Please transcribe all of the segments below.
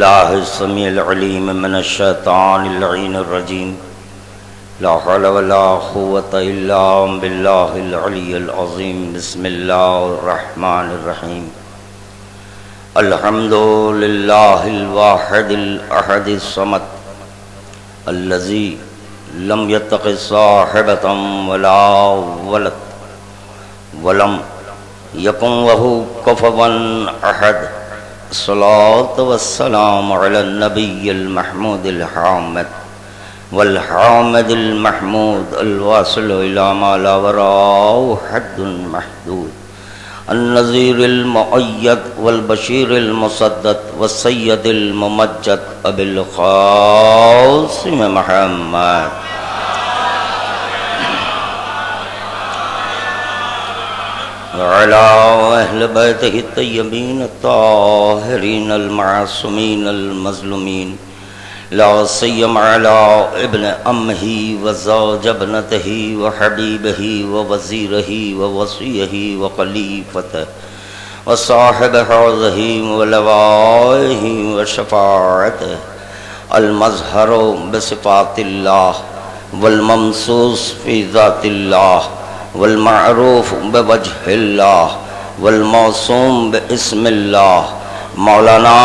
الله السميع العليم من الشيطان اللعين الرجيم. لا حول ولا قوة إلا بالله العلي العظيم. بسم الله الرحمن الرحيم. الحمد لله الواحد الأحد الصمد الذي لم يتخذ صاحبة ولا ولد ولم يكن له كفوا أحد. الصلاة والسلام على النبي المحمود الحامد والحامد المحمود الواصل إلى ما لا وراءه حد محدود، النذير المؤيد والبشير المصدد والسيد الممجد أبي القاسم محمد وعلى أهل بيته الطيبين الطاهرين المعصومين المظلومين، لا سيما على ابن أمه وزوج ابنته وحبيبه ووزيره ووصيه وخليفته وصاحب حوضه ولوائه وشفاعته، المظهر بصفات الله والممسوس في ذات الله والمعروف بوجه الله والموصوم باسم الله، مولانا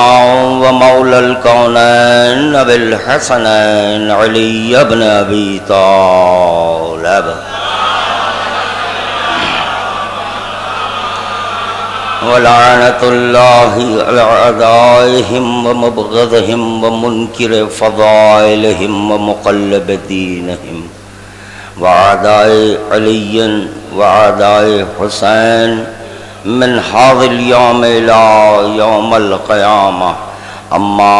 ومولى الكونين بالحسنين علي بن أبي طالب ولعنة الله على أعدائهم ومبغضهم ومنكر فضائلهم ومقلب دينهم وأعداء علي وأعداء حسين من هذا اليوم إلى يوم القيامة. أما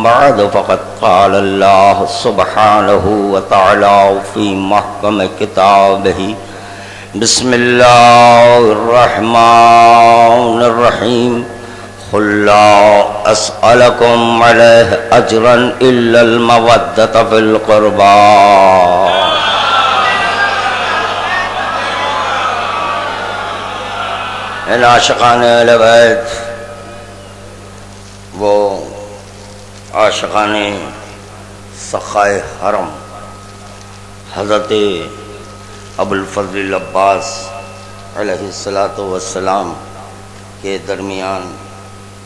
بعد، فقد قال الله سبحانه وتعالى في محكم كتابه: بسم الله الرحمن الرحيم. قل لا أسألكم عليه أجرا إلا المودة في القربى. ان عاشقان اہل بیت، وہ عاشقان سخائے حرم حضرت ابوالفضل العباس علیہ السلام کے درمیان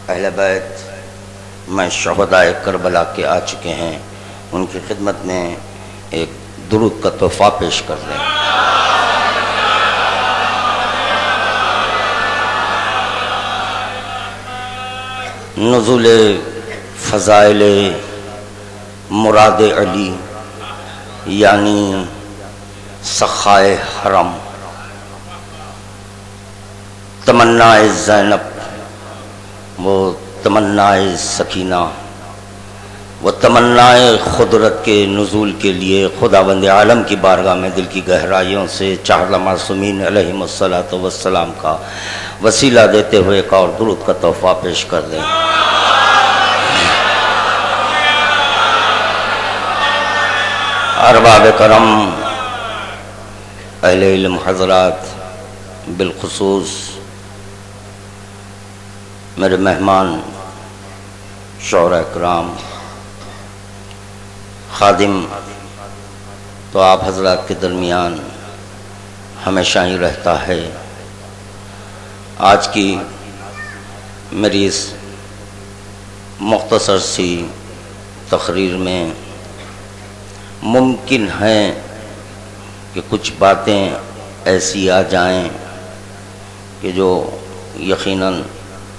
اہل بیت میں شہدائے کربلا کے آ چکے ہیں، ان کی خدمت میں ایک درود کا تحفہ پیش کر دیں۔ نزول فضائل مراد علی یعنی سخائے حرم، تمنا زینب، وہ تمنا سکینہ، وہ تمنا قدرت کے نزول کے لیے خداوند عالم کی بارگاہ میں دل کی گہرائیوں سے چاہتا معصومین علیہم السلام کا وسیلہ دیتے ہوئے ایک اور درود کا تحفہ پیش کر دیں۔ ارباب کرم، اہل علم حضرات، بالخصوص میرے مہمان شعراء کرام، خادم تو آپ حضرات کے درمیان ہمیشہ ہی رہتا ہے۔ آج کی میری اس مختصر سی تقریر میں ممکن ہے کہ کچھ باتیں ایسی آ جائیں کہ جو یقیناً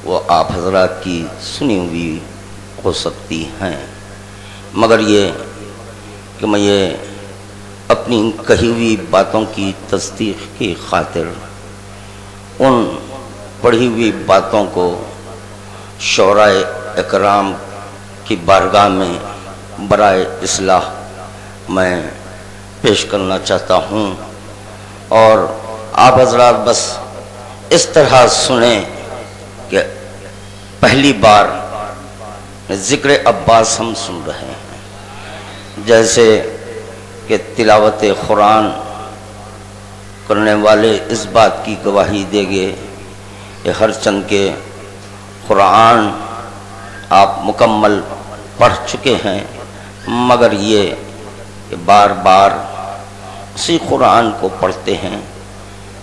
وہ آپ حضرات کی سنی ہوئی ہو سکتی ہیں، مگر یہ کہ میں یہ اپنی کہی ہوئی باتوں کی تصدیق کی خاطر ان پڑھی ہوئی باتوں کو شعراء اکرام کی بارگاہ میں برائے اصلاح میں پیش کرنا چاہتا ہوں، اور آپ حضرات بس اس طرح سنیں کہ پہلی بار ذکر عباس ہم سن رہے ہیں، جیسے کہ تلاوت قرآن کرنے والے اس بات کی گواہی دے گے کہ ہر چند کے قرآن آپ مکمل پڑھ چکے ہیں، مگر یہ کہ بار بار اسی قرآن کو پڑھتے ہیں،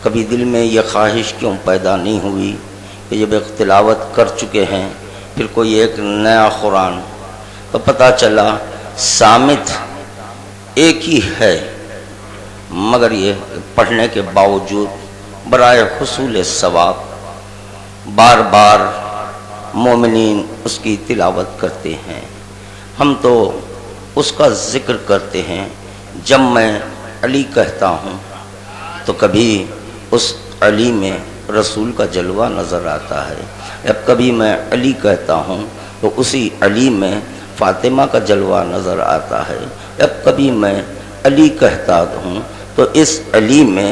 کبھی دل میں یہ خواہش کیوں پیدا نہیں ہوئی کہ جب ایک تلاوت کر چکے ہیں پھر کوئی ایک نیا قرآن؟ تو پتہ چلا سامت ایک ہی ہے، مگر یہ پڑھنے کے باوجود برائے حصول ثواب بار بار مومنین اس کی تلاوت کرتے ہیں۔ ہم تو اس کا ذکر کرتے ہیں۔ جب میں علی کہتا ہوں تو کبھی اس علی میں رسول کا جلوہ نظر آتا ہے، جب کبھی میں علی کہتا ہوں تو اسی علی میں فاطمہ کا جلوہ نظر آتا ہے، جب کبھی میں علی کہتا ہوں تو اس علی میں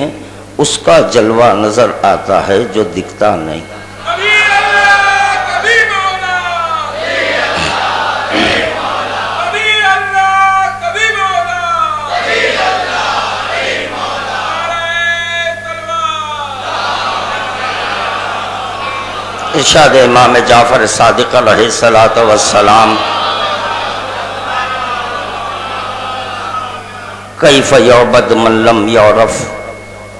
اس کا جلوہ نظر آتا ہے جو دکھتا نہیں۔ ارشاد امام جعفر صادق علیہ الصلوۃ والسلام، کیف یعبد من لم یعرف،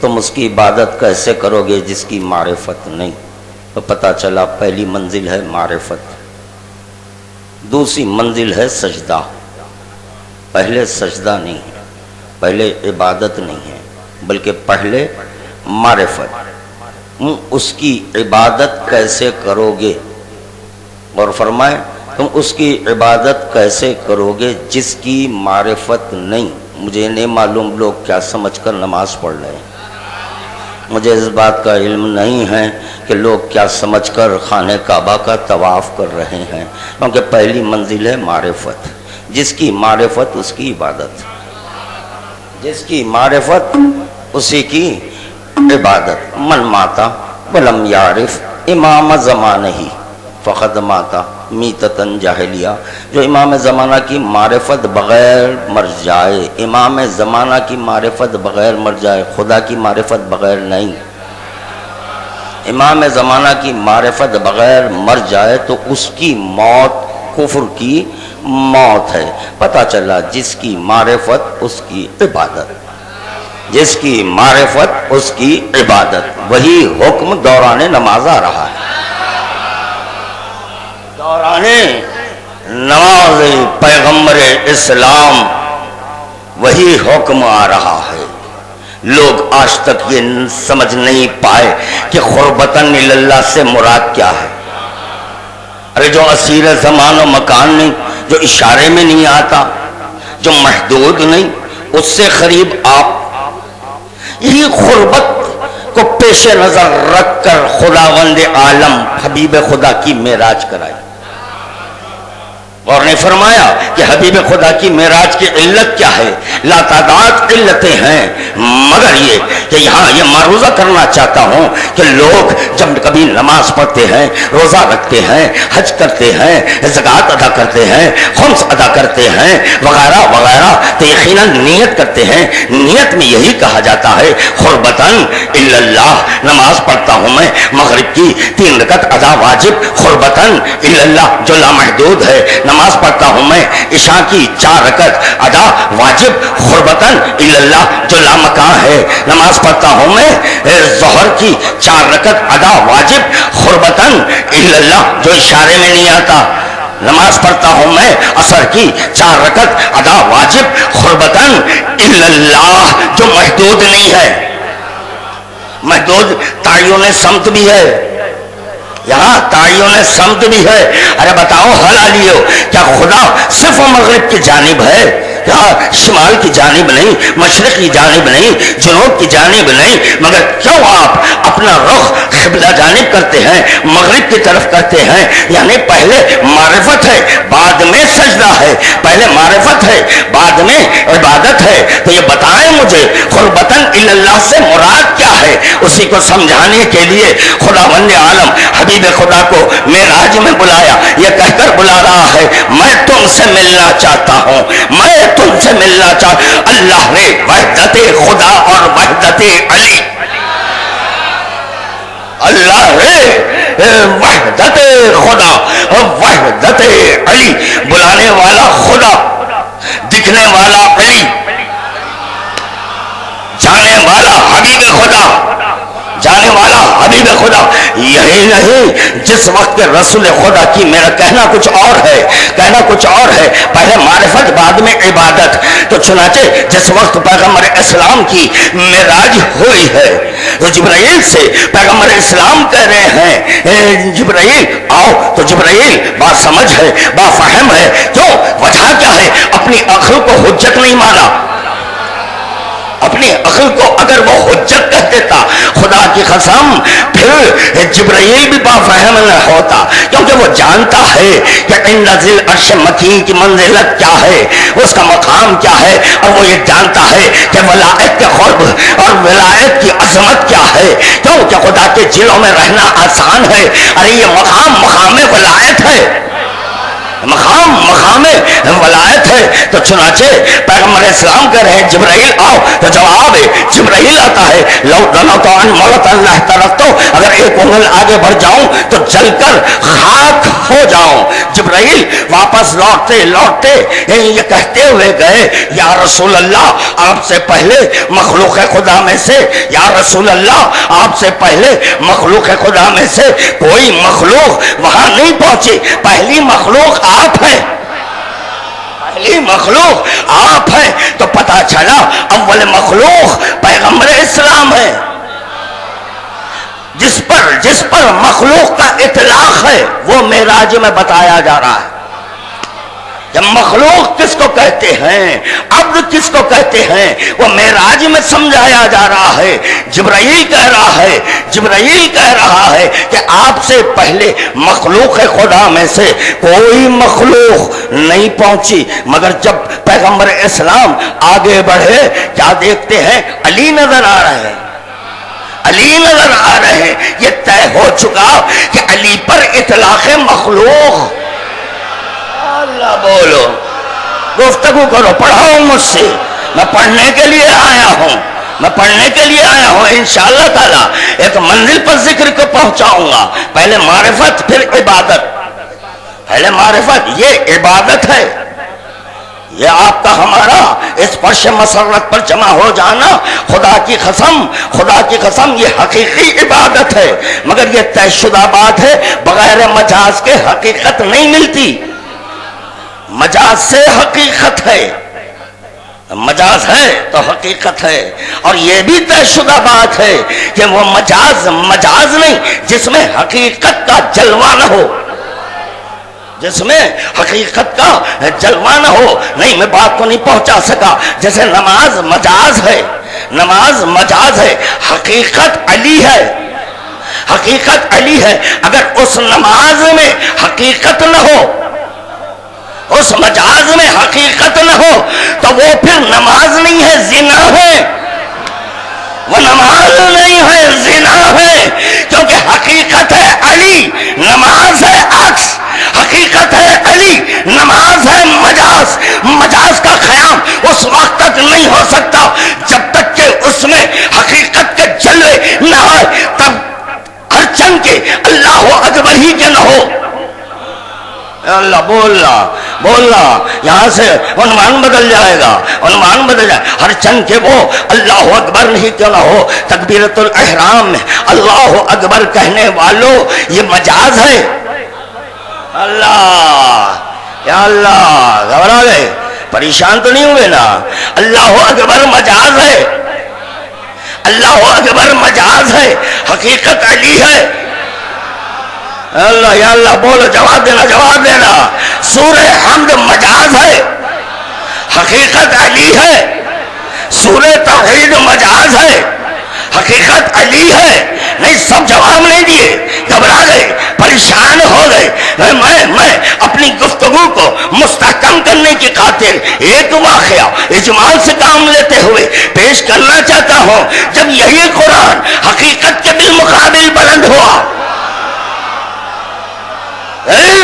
تم اس کی عبادت کیسے کرو گے جس کی معرفت نہیں؟ تو پتہ چلا پہلی منزل ہے معرفت، دوسری منزل ہے سجدہ۔ پہلے سجدہ نہیں ہے، پہلے عبادت نہیں ہے، بلکہ پہلے معرفت۔ اس کی عبادت کیسے کرو گے؟ اور فرمائے تم اس کی عبادت کیسے کرو گے جس کی معرفت نہیں؟ مجھے نہیں معلوم لوگ کیا سمجھ کر نماز پڑھ رہے ہیں، مجھے اس بات کا علم نہیں ہے کہ لوگ کیا سمجھ کر خانہ کعبہ کا طواف کر رہے ہیں، کیونکہ پہلی منزل ہے معرفت۔ جس کی معرفت اس کی عبادت، جس کی معرفت اسی کی عبادت۔ من ماتا ولم یعرف امام زمانہ ہی فقد ماتا میتتن جاہلیہ، جو امام زمانہ کی معرفت بغیر مر جائے، امام زمانہ کی معرفت بغیر مر جائے، خدا کی معرفت بغیر نہیں۔ امام زمانہ کی معرفت بغیر مر جائے تو اس کی موت کفر کی موت ہے۔ پتہ چلا جس کی معرفت اس کی عبادت، جس کی معرفت اس کی عبادت، وہی حکم دوران نماز آ رہا ہے۔ دوران نماز پیغمبر اسلام وہی حکم آ رہا ہے۔ لوگ آج تک یہ سمجھ نہیں پائے کہ قربتاً اللہ سے مراد کیا ہے۔ ارے جو اسیر زمان و مکان نہیں، جو اشارے میں نہیں آتا، جو محدود نہیں، اس سے قریب آپ، یہی قربت کو پیش نظر رکھ کر خداوند عالم حبیب خدا کی معراج کرائی۔ اور نے فرمایا کہ حبیب خدا کی معراج کی علت کیا ہے؟ لا تعداد علتیں ہیں، مگر یہ کہ یہاں یہ معروضہ کرنا چاہتا ہوں کہ لوگ جب کبھی نماز پڑھتے ہیں، روزہ رکھتے ہیں، حج کرتے ہیں، زکوٰۃ ادا کرتے ہیں، خمس ادا کرتے ہیں وغیرہ وغیرہ، تو یقیناً نیت کرتے ہیں۔ نیت میں یہی کہا جاتا ہے قربتاً الا اللہ، نماز پڑھتا ہوں میں مغرب کی 3 رکعت ادا واجب قربتاً الا اللہ جو لامحدود ہے، نماز پڑھتا ہوں میں عشاء کی 4 رکعت ادا واجب قربتاً الا اللہ جو لامکان ہے، نماز پڑھتا ہوں میں ظہر کی 4 رکعت ادا واجب قربتاً الا اللہ جو اشارے میں نہیں آتا، نماز پڑھتا ہوں میں عصر کی 4 رکعت ادا واجب قربتاً الا اللہ جو محدود نہیں ہے۔ محدود تعین سمت بھی ہے، یہاں تعین سمت بھی ہے۔ ارے بتاؤ حلالیو، کیا خدا صرف مغرب کی جانب ہے؟ کیا شمال کی جانب نہیں، مشرق کی جانب نہیں، جنوب کی جانب نہیں؟ مگر کیوں آپ اپنا رخ قبلہ جانب کرتے ہیں، مغرب کی طرف کرتے ہیں؟ یعنی پہلے معرفت ہے بعد میں سجدہ ہے، پہلے معرفت ہے بعد میں عبادت ہے۔ تو یہ بتائیں مجھے قربتاً الا اللہ سے مراد کیا ہے؟ اسی کو سمجھانے کے لیے خداوند عالم حبیب خدا کو معراج میں بلایا، یہ کہہ کر بلا رہا ہے میں تم سے ملنا چاہتا ہوں، میں تم سے ملنا چاہتا۔ اللہ نے وحدت خدا اور وحدت علی، اللہ نے وحدت خدا، وحدت علی، بلانے والا خدا، دکھنے والا علی، جانے والا حبیب خدا، جانے والا حبیب خدا۔ یہی نہیں، جس وقت کے رسول خدا کی، میرا کہنا کچھ اور ہے، کہنا کچھ اور ہے، پہلے معرفت بعد میں عبادت۔ تو چنانچہ جس وقت پیغمبر اسلام کی معراج ہوئی ہے تو جبرائیل سے پیغمبر اسلام کہہ رہے ہیں جبرائیل آؤ، تو جبرائیل با سمجھ ہے، با فہم ہے، کیوں؟ وجہ کیا ہے؟ اپنی عقل کو حجت نہیں مانا، اپنی عقل کو اگر وہ حجت کہہ دیتا خدا کی قسم پھر جبرائیل بھی بافہم نہ ہوتا، کیونکہ وہ جانتا ہے کہ عند ذی العرش مکین کی منزلت کیا ہے، اس کا مقام کیا ہے، اور وہ یہ جانتا ہے کہ ولایت کے قرب اور ولایت کی عظمت کیا ہے، کیونکہ خدا کے جلوں میں رہنا آسان ہے، ارے یہ مقام ولایت ہے، مقام ولایت ہے۔ تو چنانچہ پیغمبر اسلام کہہ رہے ہیں جبرائیل آؤ، تو جواب جبرائیل آتا ہے لو دنوت عن مولت اللہ ترکتو، اگر ایک انگل آگے بڑھ جاؤں تو جل کر خاک ہو جاؤں۔ جبرائیل واپس لوٹتے لوٹتے یہ کہتے ہوئے گئے یا رسول اللہ آپ سے پہلے مخلوق خدا میں سے، یا رسول اللہ آپ سے پہلے مخلوق خدا میں سے کوئی مخلوق وہاں نہیں پہنچی، پہلی مخلوق آپ ہیں، پہلی مخلوق آپ ہیں۔ تو پتا چلا اول مخلوق پیغمبر اسلام ہے، جس پر مخلوق کا اطلاق ہے وہ معراج میں بتایا جا رہا ہے۔ جب مخلوق کس کو کہتے ہیں، عبد کس کو کہتے ہیں، وہ معراج میں سمجھایا جا رہا ہے۔ جبرائیل کہہ رہا ہے کہ آپ سے پہلے مخلوق خدا میں سے کوئی مخلوق نہیں پہنچی، مگر جب پیغمبر اسلام آگے بڑھے کیا دیکھتے ہیں؟ علی نظر آ رہے ہیں، علی نظر آ رہے ہیں۔ یہ طے ہو چکا کہ علی پر اطلاق مخلوق، اللہ بولو، گفتگو کرو، پڑھاؤ مجھ سے، میں پڑھنے کے لیے آیا ہوں، میں پڑھنے کے لیے آیا ہوں، انشاءاللہ تعالی ایک منزل پر ذکر کو پہنچاؤں گا۔ پہلے معرفت پھر عبادت، پہلے معرفت، یہ عبادت ہے، یہ آپ کا ہمارا اس فرش مسرت پر جمع ہو جانا خدا کی قسم یہ حقیقی عبادت ہے، مگر یہ طے شدہ بات ہے، بغیر مجاز کے حقیقت نہیں ملتی، مجاز سے حقیقت ہے، مجاز ہے تو حقیقت ہے، اور یہ بھی طے شدہ بات ہے کہ وہ مجاز نہیں جس میں حقیقت کا جلوہ نہ ہو، جس میں حقیقت کا جلوہ نہ ہو۔ نہیں، میں بات کو نہیں پہنچا سکا۔ جیسے نماز مجاز ہے، نماز مجاز ہے، حقیقت علی ہے، حقیقت علی ہے۔ اگر اس نماز میں حقیقت نہ ہو، اس مجاز میں حقیقت نہ ہو تو وہ پھر نماز نہیں ہے، زنا ہے، وہ نماز نہیں ہے، زنا ہے، کیونکہ حقیقت ہے علی، نماز ہے عکس، حقیقت ہے علی، نماز ہے مجاز۔ مجاز کا قیام اس وقت تک نہیں ہو سکتا جب تک کہ اس میں حقیقت کے جلوے نہ آئے، تب ہر چند کے اللہ اکبر ہی کے نہ ہو۔ اللہ بولنا یہاں سے عنوان بدل جائے گا، عنوان بدل جائے، ہر چند کے وہ اللہ اکبر نہیں کیوں نہ ہو۔ تکبیرۃ الاحرام میں اللہ اکبر کہنے والوں یہ مجاز ہے۔ اللہ یا اللہ، گھبرا گئے، پریشان تو نہیں ہوئے نا؟ اللہ اکبر مجاز ہے، اللہ اکبر مجاز ہے، حقیقت علی ہے۔ اللہ یا اللہ بولو، جواب دینا۔ سورہ حمد مجاز ہے، حقیقت علی ہے۔ سورہ توحید مجاز ہے، حقیقت علی ہے۔ نہیں، سب جواب نہیں دیے، گھبرا گئے، پریشان ہو گئے۔ میں اپنی گفتگو کو مستحکم کرنے کی خاطر ایک واقعہ اجمال سے کام لیتے ہوئے پیش کرنا چاہتا ہوں۔ جب یہی قرآن حقیقت کے بالمقابل بلند ہوا،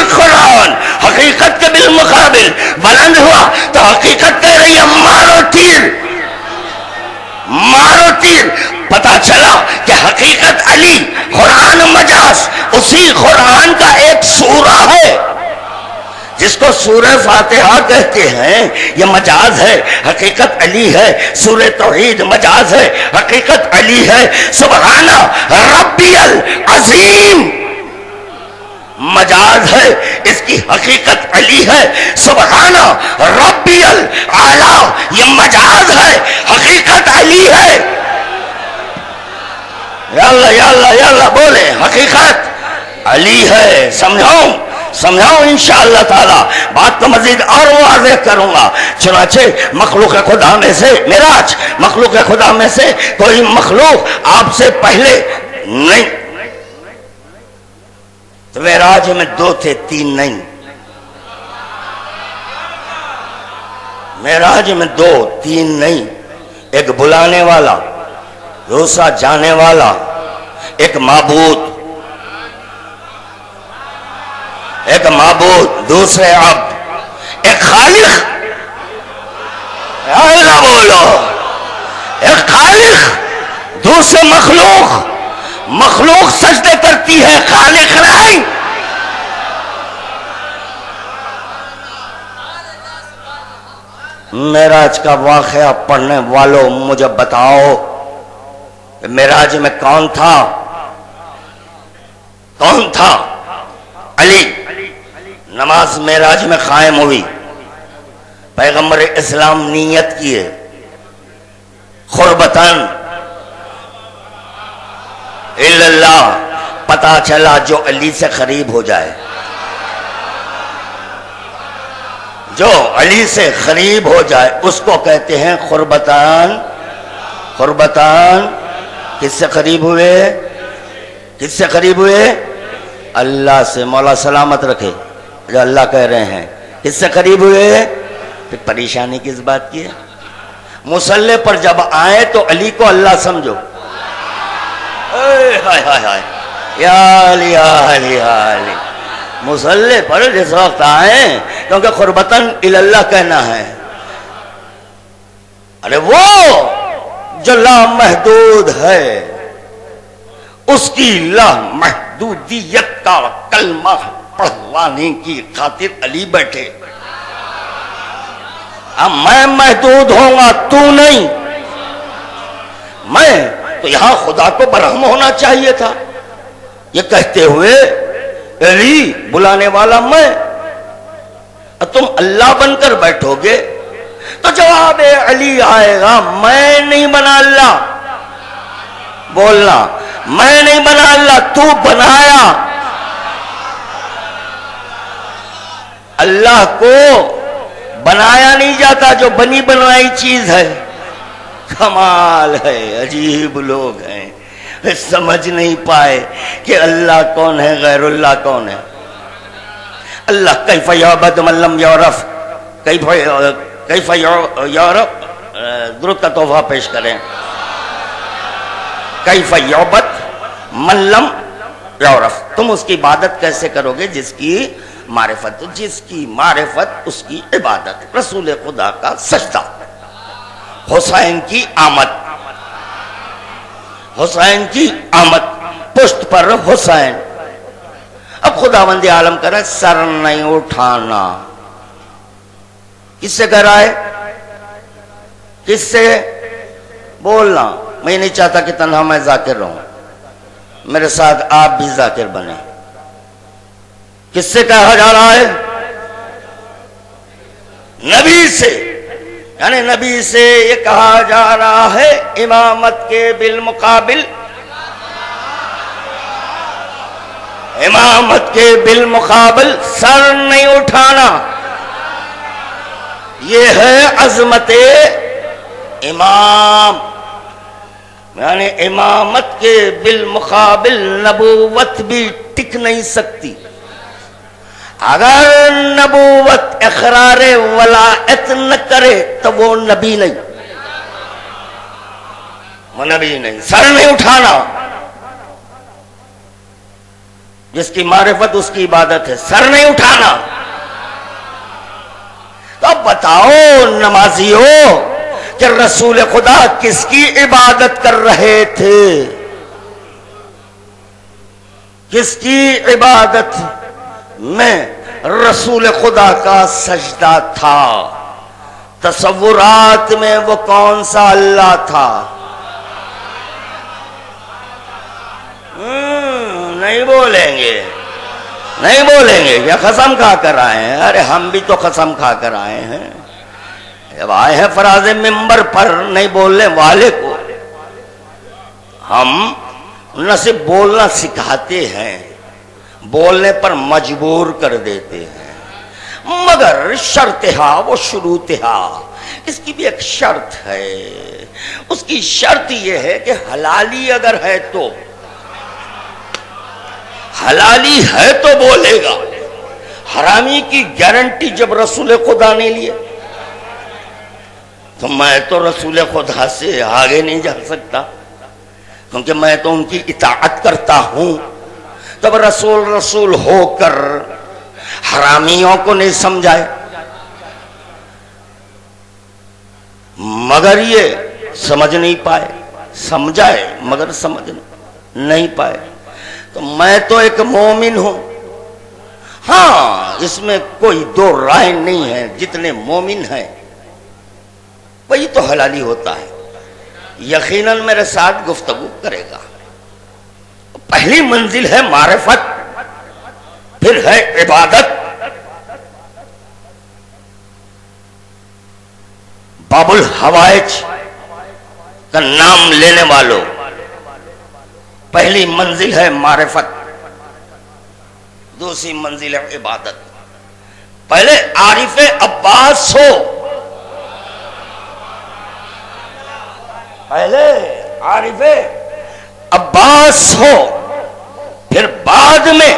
قرآن حقیقت کے بالمقابل بلند ہوا، تو حقیقت کہہ رہی ہے مارو تیر۔ پتا چلا کہ حقیقت علی، قرآن مجاز اسی قرآن کا ایک سورہ ہے جس کو سورہ فاتحہ کہتے ہیں، یہ مجاز ہے، حقیقت علی ہے۔ سورہ توحید مجاز ہے، حقیقت علی ہے۔ سبحان ربی العظیم مجاز ہے، اس کی حقیقت علی ہے۔ سبحان ربی الاعلی یہ مجاز ہے، حقیقت علی ہے۔ یا اللہ یا اللہ یا اللہ بولے، حقیقت علی ہے۔ سمجھاؤں انشاءاللہ تعالی، بات کو مزید اور واضح کروں گا۔ چنانچہ مخلوق خدا میں سے معراج، مخلوق خدا میں سے کوئی مخلوق آپ سے پہلے نہیں، تو معراج میں 2 تھے 3 نہیں، معراج میں 2 3 نہیں، ایک بلانے والا، دوسرا جانے والا، ایک معبود، ایک معبود، دوسرے عبد، ایک خالق، اللہ بولو، ایک خالق، دوسرے مخلوق۔ مخلوق سجدے کرتی ہے، خالق نہیں۔ معراج کا واقعہ پڑھنے والوں مجھے بتاؤ، معراج میں کون تھا؟ کون تھا؟ علی۔ نماز معراج میں قائم ہوئی، پیغمبر اسلام نیت کیے، قربتاً اللہ، پتا چلا جو علی سے قریب ہو جائے، جو علی سے قریب ہو جائے اس کو کہتے ہیں قربتان۔ قربتان کس سے قریب ہوئے؟ کس سے قریب ہوئے؟ اللہ سے۔ مولا سلامت رکھے جو اللہ کہہ رہے ہیں، کس سے قریب ہوئے؟ پھر پریشانی کس بات کی ہے؟ مصلی پر جب آئے تو علی کو اللہ سمجھو، یا علی یا علی یا علی، مصلی پر جس وقت آئیں کیونکہ قربتاً اللہ کہنا ہے۔ ارے وہ جو لامحدود ہے اس کی لامحدودیت کا کلمہ پڑھوانے کی خاطر علی بیٹھے۔ اب میں محدود ہوں گا، تو نہیں، میں تو یہاں خدا کو برہم ہونا چاہیے تھا۔ یہ کہتے ہوئے علی بلانے والا میں، تم اللہ بن کر بیٹھو گے تو جواب علی آئے گا، میں نہیں بنا اللہ۔ بولنا، میں نہیں بنا اللہ، تو بنایا۔ اللہ کو بنایا نہیں جاتا، جو بنی بنائی چیز ہے۔ کمال ہے، عجیب لوگ ہیں، سمجھ نہیں پائے کہ اللہ کون ہے، غیر اللہ کون ہے۔ اللہ کیف یعبد من لم یعرف، کیف یعرف، درود کا تحفہ پیش کریں۔ کیف یعبد من لم یعرف، تم اس کی عبادت کیسے کرو گے جس کی معرفت، جس کی معرفت اس کی عبادت۔ رسول خدا کا سجدہ، حسین کی آمد، حسین کی آمد، پشت پر حسین۔ اب خداوند عالم کہہ رہا ہے سر نہیں اٹھانا۔ کس سے کہہ رہا ہے؟ کس سے؟ بولنا۔ میں نہیں چاہتا کہ تنہا میں ذاکر رہوں، میرے ساتھ آپ بھی ذاکر بنیں۔ کس سے کہا جا رہا ہے؟ نبی سے، یعنی نبی سے یہ کہا جا رہا ہے امامت کے بالمقابل، امامت کے بالمقابل سر نہیں اٹھانا۔ یہ ہے عظمت امام، یعنی امامت کے بالمقابل نبوت بھی ٹک نہیں سکتی۔ اگر نبوت اقرار ولایت نہ کرے تو وہ نبی نہیں، وہ نبی نہیں۔ سر نہیں اٹھانا، جس کی معرفت اس کی عبادت ہے، سر نہیں اٹھانا۔ تو اب بتاؤ نمازیوں کہ رسول خدا کس کی عبادت کر رہے تھے؟ کس کی عبادت میں رسول خدا کا سجدہ تھا؟ تصورات میں وہ کون سا اللہ تھا؟ نہیں بولیں گے، نہیں بولیں گے کیا قسم کھا کر آئے ہیں؟ ارے ہم بھی تو قسم کھا کر آئے ہیں، جب آئے ہیں فراز ممبر پر نہیں بولنے والے کو ہم نہ صرف بولنا سکھاتے ہیں، بولنے پر مجبور کر دیتے ہیں، مگر شرطہا و شروطہا، اس کی بھی ایک شرط ہے۔ اس کی شرط یہ ہے کہ حلالی اگر ہے تو، حلالی ہے تو بولے گا۔ حرامی کی گارنٹی جب رسول خدا نے لیے تو میں تو رسول خدا سے آگے نہیں جا سکتا، کیونکہ میں تو ان کی اطاعت کرتا ہوں۔ تب رسول ہو کر حرامیوں کو نہیں سمجھائے، مگر یہ سمجھ نہیں پائے، سمجھائے مگر سمجھ نہیں پائے۔ تو میں تو ایک مومن ہوں، ہاں اس میں کوئی دو رائے نہیں ہے، جتنے مومن ہیں وہی تو حلالی ہوتا ہے، یقیناً میرے ساتھ گفتگو کرے گا۔ پہلی منزل ہے معرفت، پھر ہے عبادت۔ باب الحوائج کا نام لینے والوں، پہلی منزل ہے معرفت، دوسری منزل ہے عبادت۔ پہلے عارف عباس ہو، پہلے عارف عباس ہو، پھر بعد میں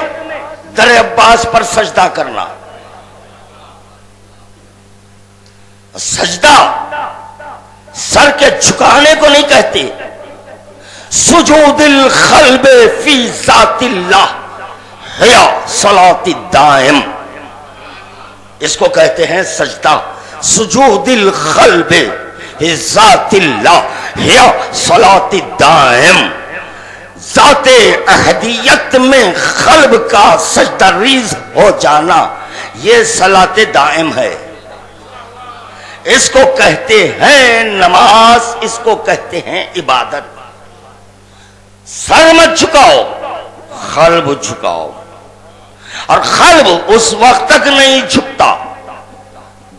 در عباس پر سجدہ کرنا۔ سجدہ سر کے جھکانے کو نہیں کہتے، سجود القلب فی ذات اللہ یا صلاۃ الدائم، اس کو کہتے ہیں سجدہ۔ سجود القلب فی ذات اللہ یا صلاۃ الدائم، ذات احدیت میں قلب کا سجدہ ریز ہو جانا، یہ صلاۃ دائم ہے۔ اس کو کہتے ہیں نماز، اس کو کہتے ہیں عبادت۔ سر مت جھکاؤ، قلب جھکاؤ، اور قلب اس وقت تک نہیں جھکتا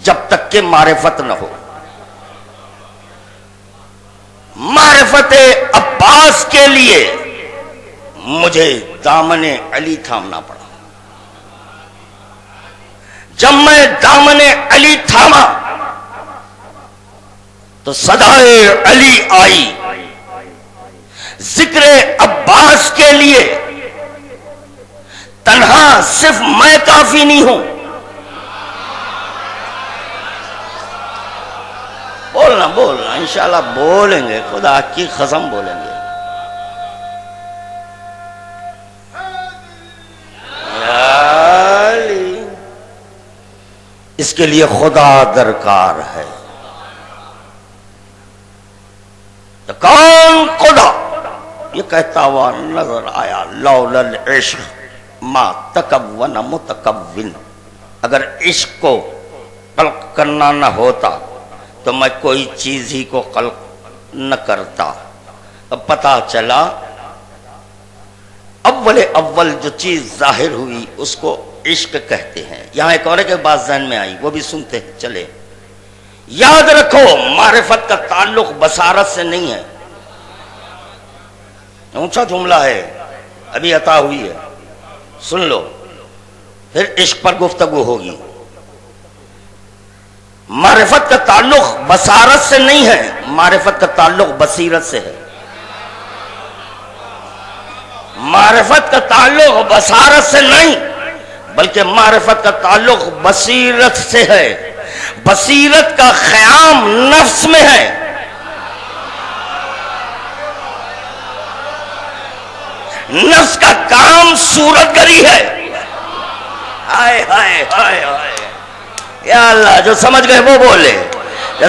جب تک کہ معرفت نہ ہو۔ معرفت عباس کے لیے مجھے دامن علی تھامنا پڑا۔ جب میں دامن علی تھاما تو صدائے علی آئی۔ ذکر عباس کے لیے تنہا صرف میں کافی نہیں ہوں، بولنا انشاءاللہ بولیں گے، خدا کی قسم بولیں گے۔ اس کے لیے خدا درکار ہے۔ تو کون خدا؟ یہ کہتا ہوا نظر آیا، لولا العشق ما تکون متکون، اگر عشق کو خلق کرنا نہ ہوتا تو میں کوئی چیز ہی کو خلق نہ کرتا۔ اب پتا چلا اول جو چیز ظاہر ہوئی اس کو عشق کہتے ہیں۔ یہاں ایک اور کے بات ذہن میں آئی، وہ بھی سنتے چلے۔ یاد رکھو معرفت کا تعلق بصارت سے نہیں ہے، اونچا جملہ ہے، ابھی عطا ہوئی ہے، سن لو، پھر عشق پر گفتگو ہوگی۔ معرفت کا تعلق بصارت سے نہیں ہے، معرفت کا تعلق بصیرت سے ہے۔ معرفت کا تعلق بصارت سے نہیں بلکہ معرفت کا تعلق بصیرت سے ہے۔ بصیرت کا قیام نفس میں ہے، نفس کا کام صورت گری ہے۔ ہائے ہائے ہائے ہائے، یا اللہ جو سمجھ گئے وہ بولے۔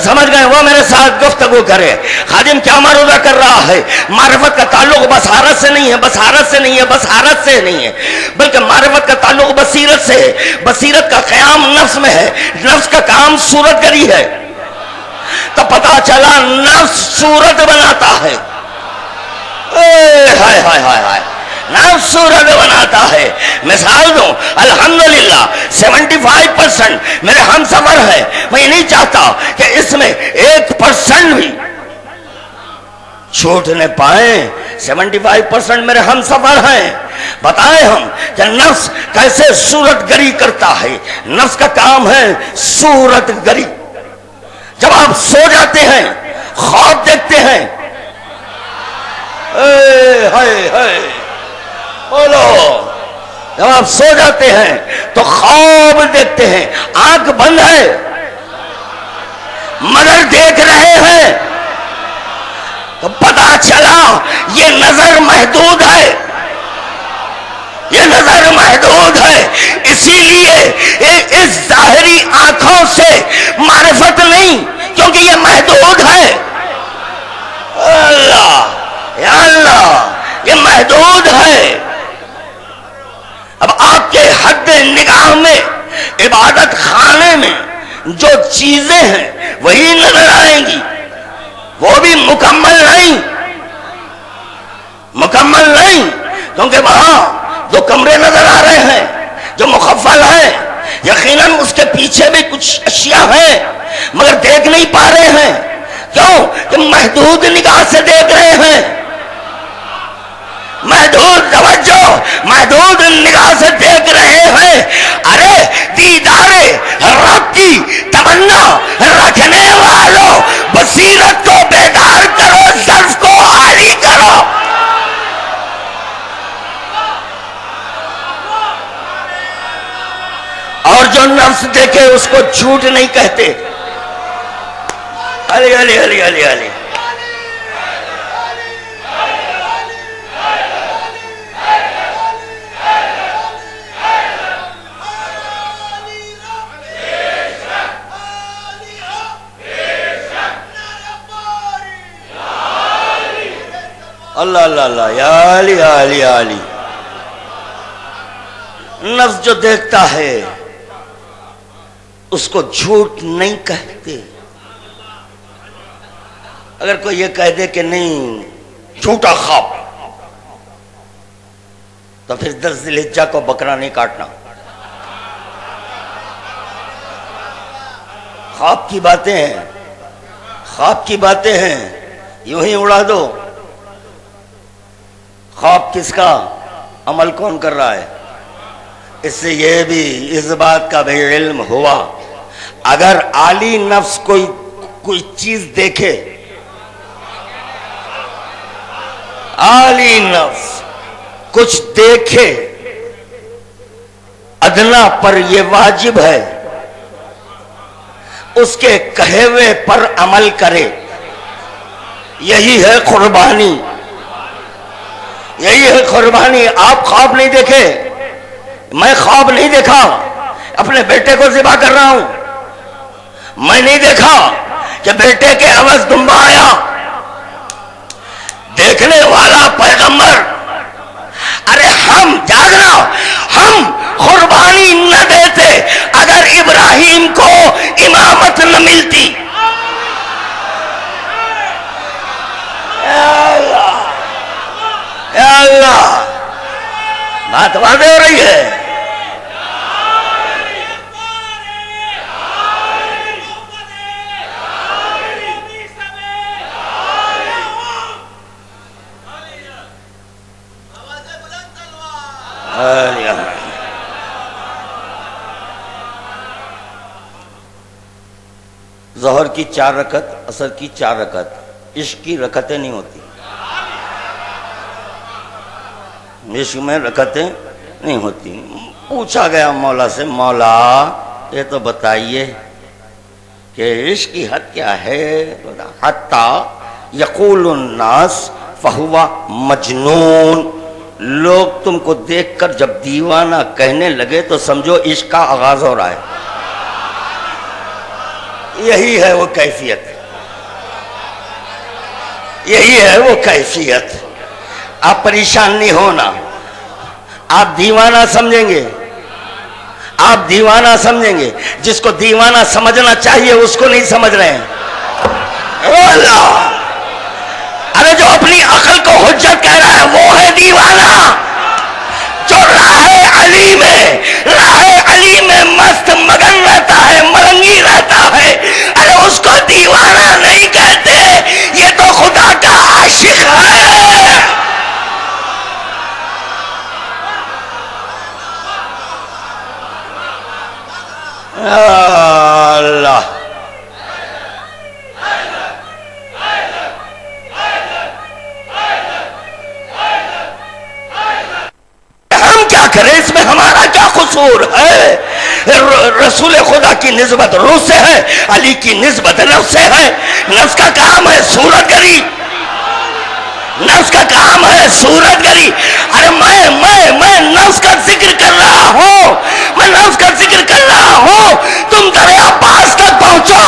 سمجھ گئے؟ وہ میرے ساتھ گفتگو کرے. خادم کیا معروضہ کر رہا ہے؟ معرفت کا تعلق بصارت سے نہیں ہے، بصارت سے نہیں ہے، بصارت سے نہیں ہے، بلکہ معرفت کا تعلق بصیرت سے ہے. بصیرت کا قیام نفس میں ہے، نفس کا کام صورت گری ہے. تو پتا چلا نفس صورت بناتا ہے. ہائے ہائے ہائے ہائے، نفس صورت بناتا ہے. مثال دوں، الحمدللہ 75% میرے ہم سفر ہے. میں نہیں چاہتا کہ اس میں 1% بھی چھوٹنے پائیں. 75% میرے ہم سفر ہیں. بتائیں ہم کہ نفس کیسے صورت گری کرتا ہے. نفس کا کام ہے صورت گری. جب آپ سو جاتے ہیں، خواب دیکھتے ہیں، ہائے ہائے بولو، جب آپ سو جاتے ہیں تو خواب دیکھتے ہیں، آنکھ بند ہے مگر دیکھ رہے ہیں، تو پتا چلا یہ نظر محدود ہے، یہ نظر محدود ہے. اسی لیے اس ظاہری آنکھوں سے معرفت نہیں، کیونکہ یہ محدود ہے. اللہ یا اللہ، یہ محدود ہے. اب آپ کے حد نگاہ میں عبادت خانے میں جو چیزیں ہیں وہی نظر آئیں گی، وہ بھی مکمل نہیں، مکمل نہیں. کیونکہ وہاں جو کمرے نظر آ رہے ہیں جو مخفل ہیں، یقیناً اس کے پیچھے بھی کچھ اشیاء ہیں مگر دیکھ نہیں پا رہے ہیں. کیوں؟ کہ محدود نگاہ سے دیکھ رہے ہیں، محدود توجہ، محدود نگاہ سے دیکھ رہے ہیں. ارے دیدار رب کی تمنا رکھنے والوں، بصیرت کو بیدار کرو، ظرف کو عالی کرو. اور جو نفس دیکھے اس کو جھوٹ نہیں کہتے. علی علی علی علی علی. اللہ اللہ اللہ، یا علی یا علی یا علی. نفس جو دیکھتا ہے اس کو جھوٹ نہیں کہتے. اگر کوئی یہ کہہ دے کہ نہیں جھوٹا خواب، تو پھر 10 ذی الحجہ کو بکرا نہیں کاٹنا. خواب کی باتیں ہیں، خواب کی باتیں ہیں، یوں ہی اڑا دو. خواب کس کا؟ عمل کون کر رہا ہے؟ اس سے یہ بھی اس بات کا بھی علم ہوا، اگر عالی نفس کوئی چیز دیکھے، عالی نفس کچھ دیکھے، ادنا پر یہ واجب ہے اس کے کہے ہوئے پر عمل کرے. یہی ہے قربانی، یہی ہے قربانی. آپ خواب نہیں دیکھے، میں خواب نہیں دیکھا اپنے بیٹے کو ذبح کر رہا ہوں. میں نہیں دیکھا کہ بیٹے کے عوض دمبا آیا. دیکھنے والا پیغمبر. ارے ہم جاگنا، ہم قربانی نہ دیتے اگر ابراہیم کو امامت نہ ملتی. اے اللہ، بات واضح ہو رہی ہے. ظہر کی 4 رکعت، عصر کی 4 رکعت، عشق کی رکعتیں نہیں ہوتی. عشق میں رکعتیں نہیں ہوتی. پوچھا گیا مولا سے، مولا یہ تو بتائیے کہ عشق کی حد کیا ہے؟ حتی یقول الناس فہو مجنون. لوگ تم کو دیکھ کر جب دیوانہ کہنے لگے تو سمجھو عشق کا آغاز ہو رہا ہے. یہی ہے وہ کیفیت، یہی ہے وہ کیفیت. آپ پریشان نہیں ہونا. آپ دیوانہ سمجھیں گے، آپ دیوانہ سمجھیں گے. جس کو دیوانہ سمجھنا چاہیے اس کو نہیں سمجھ رہے ہیں. اللہ، ارے جو اپنی عقل کو حجت کہہ رہا ہے وہ ہے دیوانہ. جو راہ علی میں مست مگن رہتا ہے، ملنگی رہتا ہے، ارے اس کو دیوانہ نہیں کہتے، یہ تو خدا کا عاشق ہے. اللہ، ہم کیا کریں؟ اس میں ہمارا کیا قصور ہے؟ رسول خدا کی نسبت روح سے ہے، علی کی نسبت نفس سے ہے. نفس کا کام ہے صورت گری، نفس کا کام ہے صورت گری. ارے میں نفس کا ذکر کر رہا ہوں، میں نفس کا ذکر کر رہا ہوں. تم دریا پاس تک پہنچو،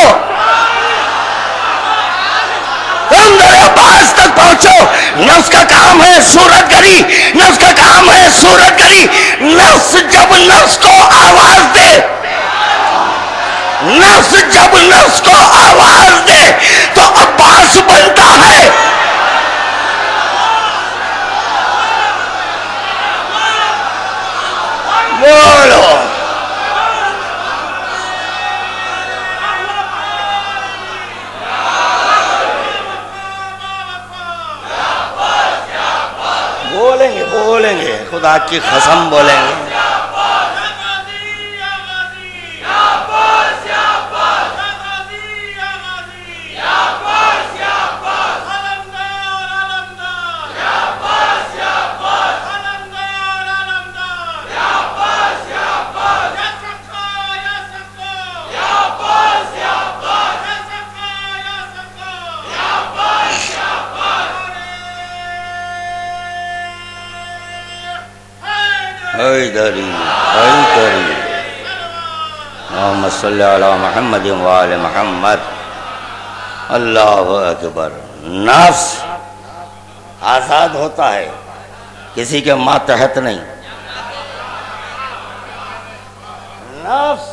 تم دریا پاس تک پہنچو. نفس کا کام ہے صورت گری، نفس کا کام ہے صورت گری. نفس جب نفس کو آواز دے، نفس جب نفس کو آواز دے تو عباس بنتا ہے. بولو، بولیں گے، بولیں گے، خدا کی قسم بولیں گے. حیدری حیدری اللہم صلی علی محمد وآل محمد. اللہ اکبر. نفس آزاد ہوتا ہے، کسی کے ماتحت نہیں. نفس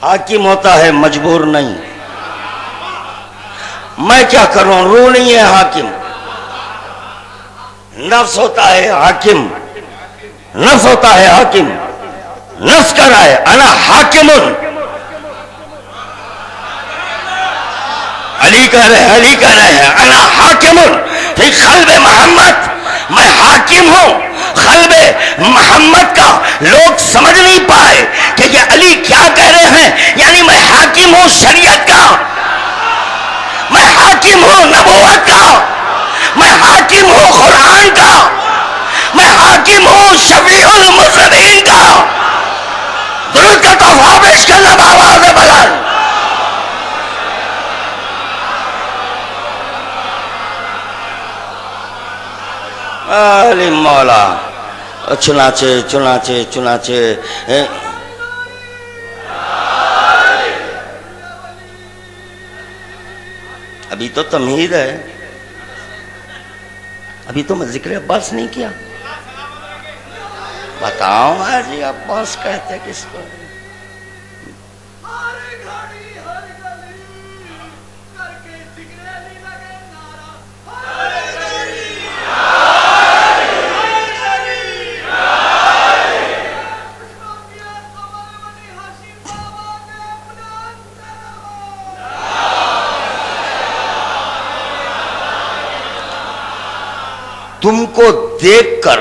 حاکم ہوتا ہے، مجبور نہیں. میں کیا کروں؟ روح نہیں ہے حاکم، نفس ہوتا ہے حاکم. نفس ہوتا ہے حاکم. نفس کہہ رہا ہے انا حاکم. علی کہہ رہے ہیں انا حاکم فی قلب محمد. میں حاکم ہوں قلب محمد کا. لوگ سمجھ نہیں پائے کہ یہ علی کیا کہہ رہے ہیں. یعنی میں حاکم ہوں شریعت کا، میں حاکم ہوں نبوت کا، میں حاکم ہوں قرآن کا، میں حاکم ہوں شفیع المذنبین کا. درود کا تحفہ پیش کرنا بآواز بلند. علی مولا. چنانچہ ابھی تو تمہید ہے، ابھی تو میں ذکر عباس نہیں کیا. بتاؤ جی عباس کہتے کس کو؟ تم کو دیکھ کر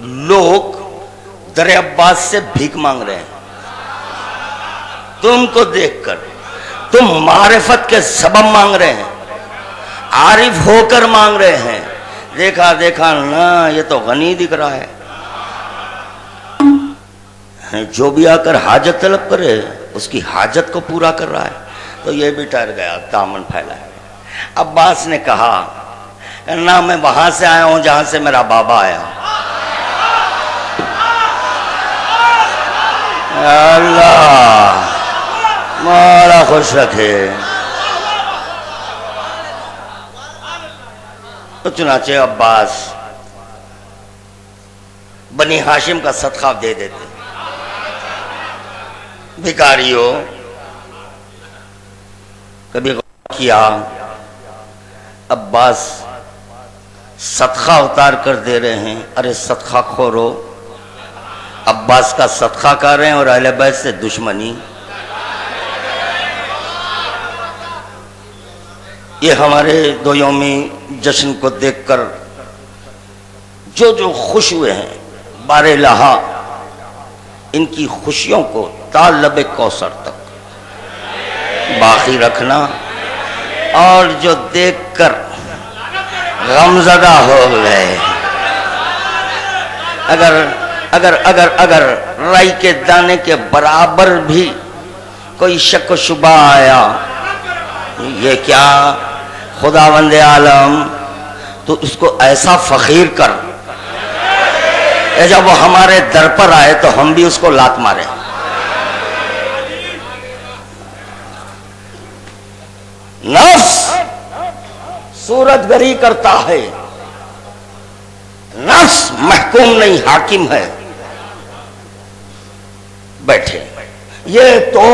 لوگ در عباس سے بھیک مانگ رہے ہیں. تم کو دیکھ کر تم معرفت کے سبب مانگ رہے ہیں، عارف ہو کر مانگ رہے ہیں. دیکھا نا، یہ تو غنی دکھ رہا ہے. جو بھی آ کر حاجت طلب کرے اس کی حاجت کو پورا کر رہا ہے. تو یہ بھی ٹر گیا، دامن پھیلا ہے. عباس نے کہا نہ، میں وہاں سے آیا ہوں جہاں سے میرا بابا آیا. اللہ مولا خوش رکھے۔ تو چنانچہ عباس بنی ہاشم کا صدقہ دے دیتے، بھکاریوں کبھی غور کیا عباس صدقہ اتار کر دے رہے ہیں؟ ارے صدقہ خورو، عباس کا صدقہ کر رہے ہیں اور اہل بیت سے دشمنی۔ یہ ہمارے دو یومی جشن کو دیکھ کر جو خوش ہوئے ہیں، بار الہا ان کی خوشیوں کو طالب کوثر تک باقی رکھنا، اور جو دیکھ کر غمزدہ ہو گئے، اگر رائی کے دانے کے برابر بھی کوئی شک و شبہ آیا، یہ کیا خداوند عالم، تو اس کو ایسا فخیر کر کہ جب وہ ہمارے در پر آئے تو ہم بھی اس کو لات مارے۔ نفس صورت گری کرتا ہے، نفس محکوم نہیں حاکم ہے۔ بیٹھے، یہ تو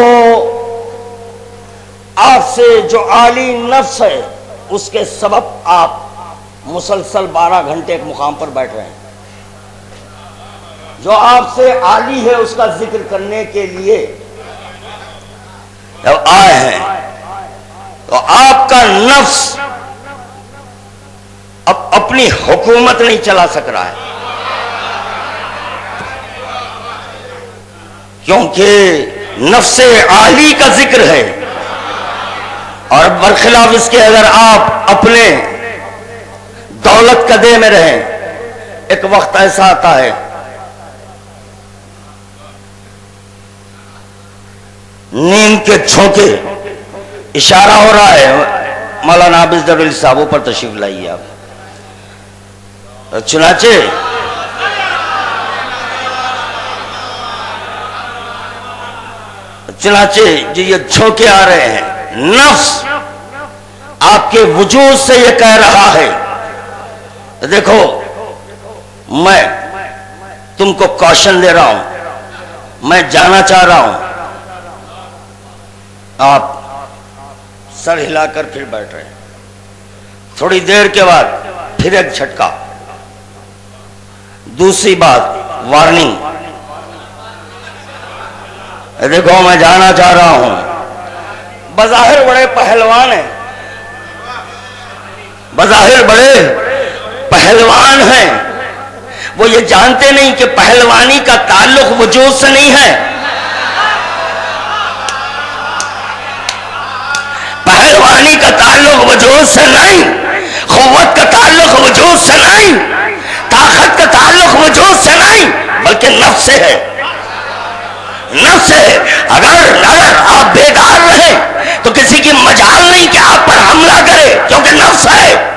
آپ سے جو عالی نفس ہے اس کے سبب آپ مسلسل 12 گھنٹے ایک مقام پر بیٹھ رہے ہیں۔ جو آپ سے عالی ہے اس کا ذکر کرنے کے لیے جب آئے ہیں تو آپ کا نفس اب اپنی حکومت نہیں چلا سک رہا ہے، کیونکہ نفس عالی کا ذکر ہے، اور برخلاف اس کے اگر آپ اپنے دولت قدے میں رہیں، ایک وقت ایسا آتا ہے نیند کے جھونکے، اشارہ ہو رہا ہے مولانا عابد علی صاحب پر تشریف لائیے آپ۔ چنانچہ جو یہ جھونکے آ رہے ہیں، نفس آپ کے وجود سے یہ کہہ رہا ہے دیکھو میں تم کو کوشن دے رہا ہوں، میں جانا چاہ رہا ہوں۔ آپ سر ہلا کر پھر بیٹھ رہے ہیں، تھوڑی دیر کے بعد پھر ایک جھٹکا، دوسری بات وارننگ، دیکھو میں جانا چاہ رہا ہوں۔ بظاہر بڑے پہلوان ہیں، بظاہر بڑے پہلوان ہیں، وہ یہ جانتے نہیں کہ پہلوانی کا تعلق وجود سے نہیں ہے، پہلوانی کا تعلق وجود سے نہیں، قوت کا تعلق وجود سے نہیں، طاقت کا تعلق وجود سے نہیں، بلکہ نفس سے ہے، نفس ہے۔ اگر آپ بیدار رہیں تو کسی کی مجال نہیں کہ آپ پر حملہ کرے، کیونکہ نفس ہے۔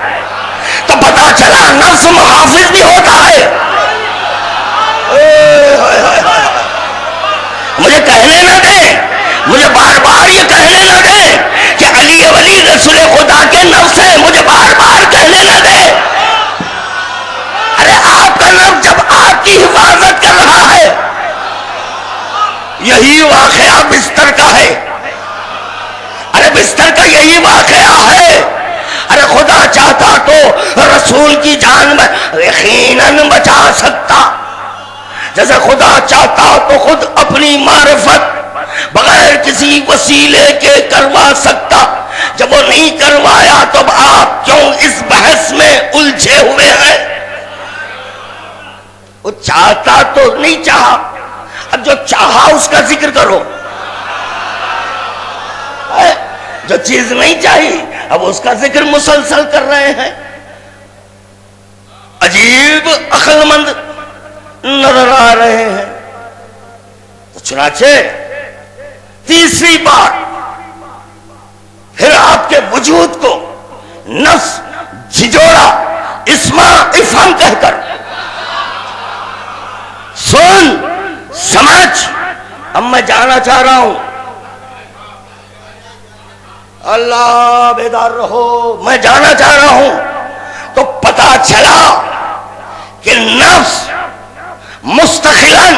تو پتا چلا نفس محافظ بھی ہوتا ہے۔ مجھے کہنے نہ دیں، مجھے بار بار یہ کہنے نہ دیں کہ علی ولی رسول خدا کے نفس ہے، مجھے بار بار کہنے نہ دیں۔ ارے آپ کا نفس جب آپ کی حفاظت کر رہا ہے، یہی واقعہ بستر کا ہے، ارے بستر کا یہی واقعہ ہے۔ ارے خدا چاہتا تو رسول کی جان میں یقیناً بچا سکتا، جیسے خدا چاہتا تو خود اپنی معرفت بغیر کسی وسیلے کے کروا سکتا۔ جب وہ نہیں کروایا تو اب آپ کیوں اس بحث میں الجھے ہوئے ہیں؟ وہ چاہتا تو نہیں چاہا، اب جو چاہا اس کا ذکر کرو، جو چیز نہیں چاہی اب اس کا ذکر مسلسل کر رہے ہیں۔ عجیب عقل مند نظر آ رہے ہیں۔ تو چنانچہ تیسری بات، پھر آپ کے وجود کو نفس جھجوڑا، اسما افہم کہہ کر، سن سمجھ، اب میں جانا چاہ رہا ہوں، اللہ بیدار رہو، میں جانا چاہ رہا ہوں. تو پتا چلا کہ نفس مستقلاً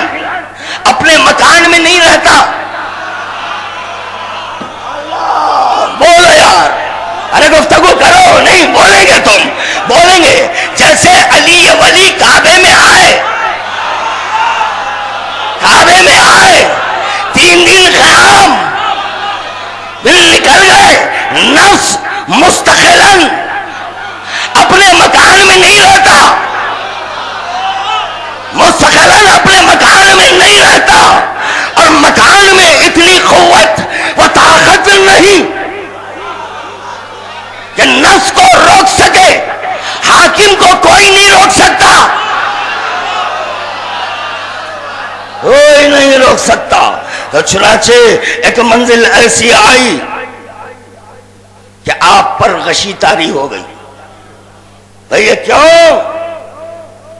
اپنے مکان میں نہیں رہتا. بولو یار، ارے گفتگو کرو. نہیں بولیں گے، تم بولیں گے. جیسے علی ولی کعبے میں آئے، کعبے میں آئے، 3 دن قیام، دل نکل گئے. نفس مستقلاً اپنے مکان میں نہیں رہتا، مستقلاً اپنے مکان میں نہیں رہتا، اور مکان میں اتنی قوت و طاقت نہیں کہ نفس کو روک سکے. حاکم کو کوئی نہیں روک سکتا، کوئی نہیں روک سکتا. تو چنانچہ ایک منزل ایسی آئی کہ آپ پر غشی طاری ہو گئی. بھئی یہ کیوں؟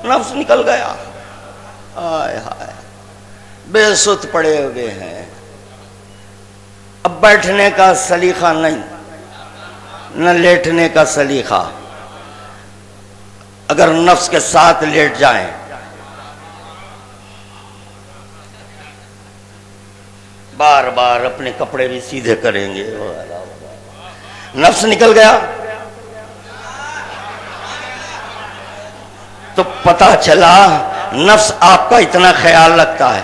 نفس نکل گیا. آئے ہائے، بے سوت پڑے ہوئے ہیں. اب بیٹھنے کا سلیقہ نہیں، نہ لیٹنے کا سلیقہ. اگر نفس کے ساتھ لیٹ جائیں، بار بار اپنے کپڑے بھی سیدھے کریں گے. نفس نکل گیا تو پتا چلا نفس آپ کا اتنا خیال رکھتا ہے.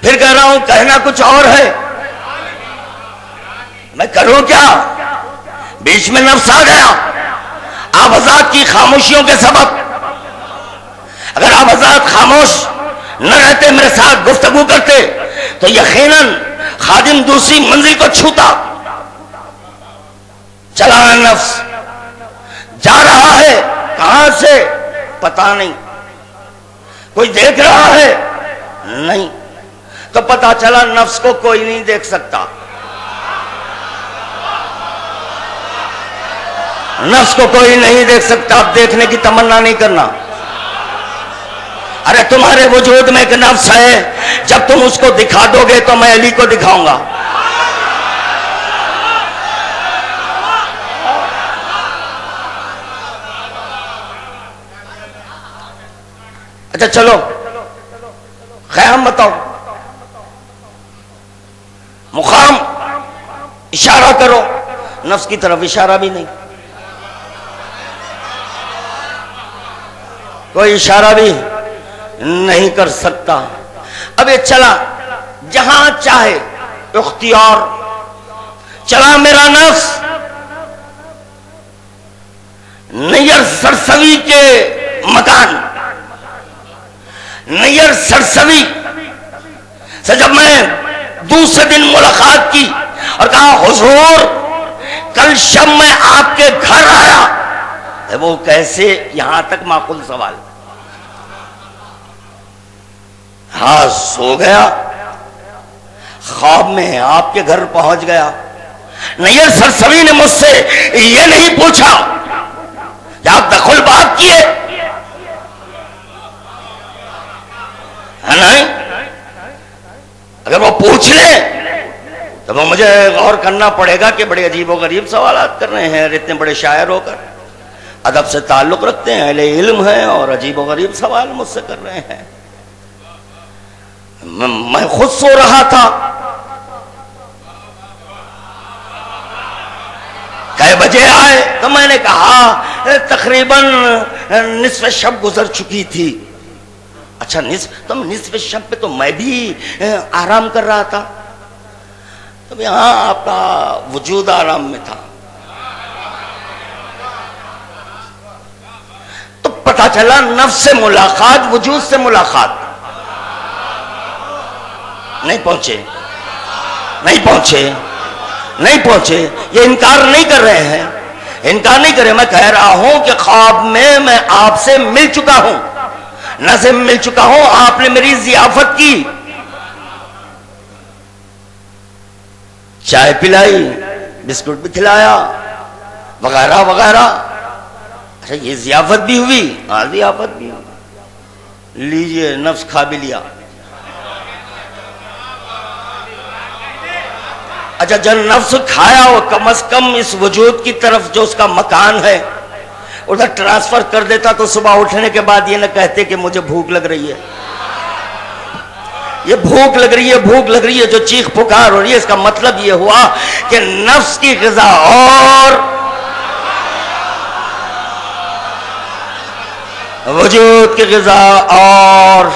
پھر کہہ رہا ہوں، کہنا کچھ اور ہے، میں کروں کیا؟ بیچ میں نفس آ گیا آپ حضرات کی خاموشیوں کے سبب. اگر آپ حضرات خاموش نہ رہتے، میرے ساتھ گفتگو کرتے، تو یقیناً خادم دوسری منزل کو چھوتا. چلا نفس، جا رہا ہے، کہاں سے پتا نہیں. کوئی دیکھ رہا ہے؟ نہیں. تو پتا چلا نفس کو کوئی نہیں دیکھ سکتا. نفس کو کوئی نہیں دیکھ سکتا. اب دیکھنے کی تمنا نہیں کرنا. ارے تمہارے وجود میں ایک نفس ہے، جب تم اس کو دکھا دو گے تو میں علی کو دکھاؤں گا. اچھا چلو خیام بتاؤ، مقام اشارہ کرو. نفس کی طرف اشارہ بھی نہیں، کوئی اشارہ بھی نہیں کر سکتا. اب یہ چلا جہاں چاہے اختیار. چلا میرا نفس نیر سرسوی کے مکان. نیر سرسوی سے جب میں دوسرے دن ملاقات کی اور کہا حضور کل شب میں آپ کے گھر آیا. وہ کیسے؟ یہاں تک معقول سوال. ہاں سو گیا، خواب میں آپ کے گھر پہنچ گیا. نیر سرسوی نے مجھ سے یہ نہیں پوچھا کہ آپ دخل باب کیے، نہیں. اگر وہ پوچھ لے تو وہ مجھے غور کرنا پڑے گا کہ بڑے عجیب و غریب سوالات کر رہے ہیں. اتنے بڑے شاعر ہو کر ادب سے تعلق رکھتے ہیں، اہل علم ہیں، اور عجیب و غریب سوال مجھ سے کر رہے ہیں. میں خود سو رہا تھا. کئے بجے آئے؟ تو میں نے کہا تقریباً نصف شب گزر چکی تھی. اچھا نصف شب پہ تو میں بھی آرام کر رہا تھا. تو یہاں آپ کا وجود آرام میں تھا. تو پتا چلا نفس سے ملاقات، وجود سے ملاقات. نہیں پہنچے، نہیں پہنچے، نہیں پہنچے. یہ انکار نہیں کر رہے ہیں، انکار نہیں کر رہے. میں کہہ رہا ہوں کہ خواب میں آپ سے مل چکا ہوں، نہ سے مل چکا ہوں. آپ نے میری ضیافت کی، چائے پلائی، بسکٹ بھی کھلایا، وغیرہ وغیرہ. اچھا یہ ضیافت بھی ہوئی؟ ہاں ضیافت بھی ہوئی. لیجئے نفس کھا بھی لیا. اچھا جب نفس کھایا ہو کم از کم اس وجود کی طرف جو اس کا مکان ہے ادھر ٹرانسفر کر دیتا تو صبح اٹھنے کے بعد یہ نہ کہتے کہ مجھے بھوک لگ رہی ہے. یہ بھوک لگ رہی ہے، بھوک لگ رہی ہے جو چیخ پکار ہو رہی ہے، اس کا مطلب یہ ہوا کہ نفس کی غذا اور وجود کی غذا اور.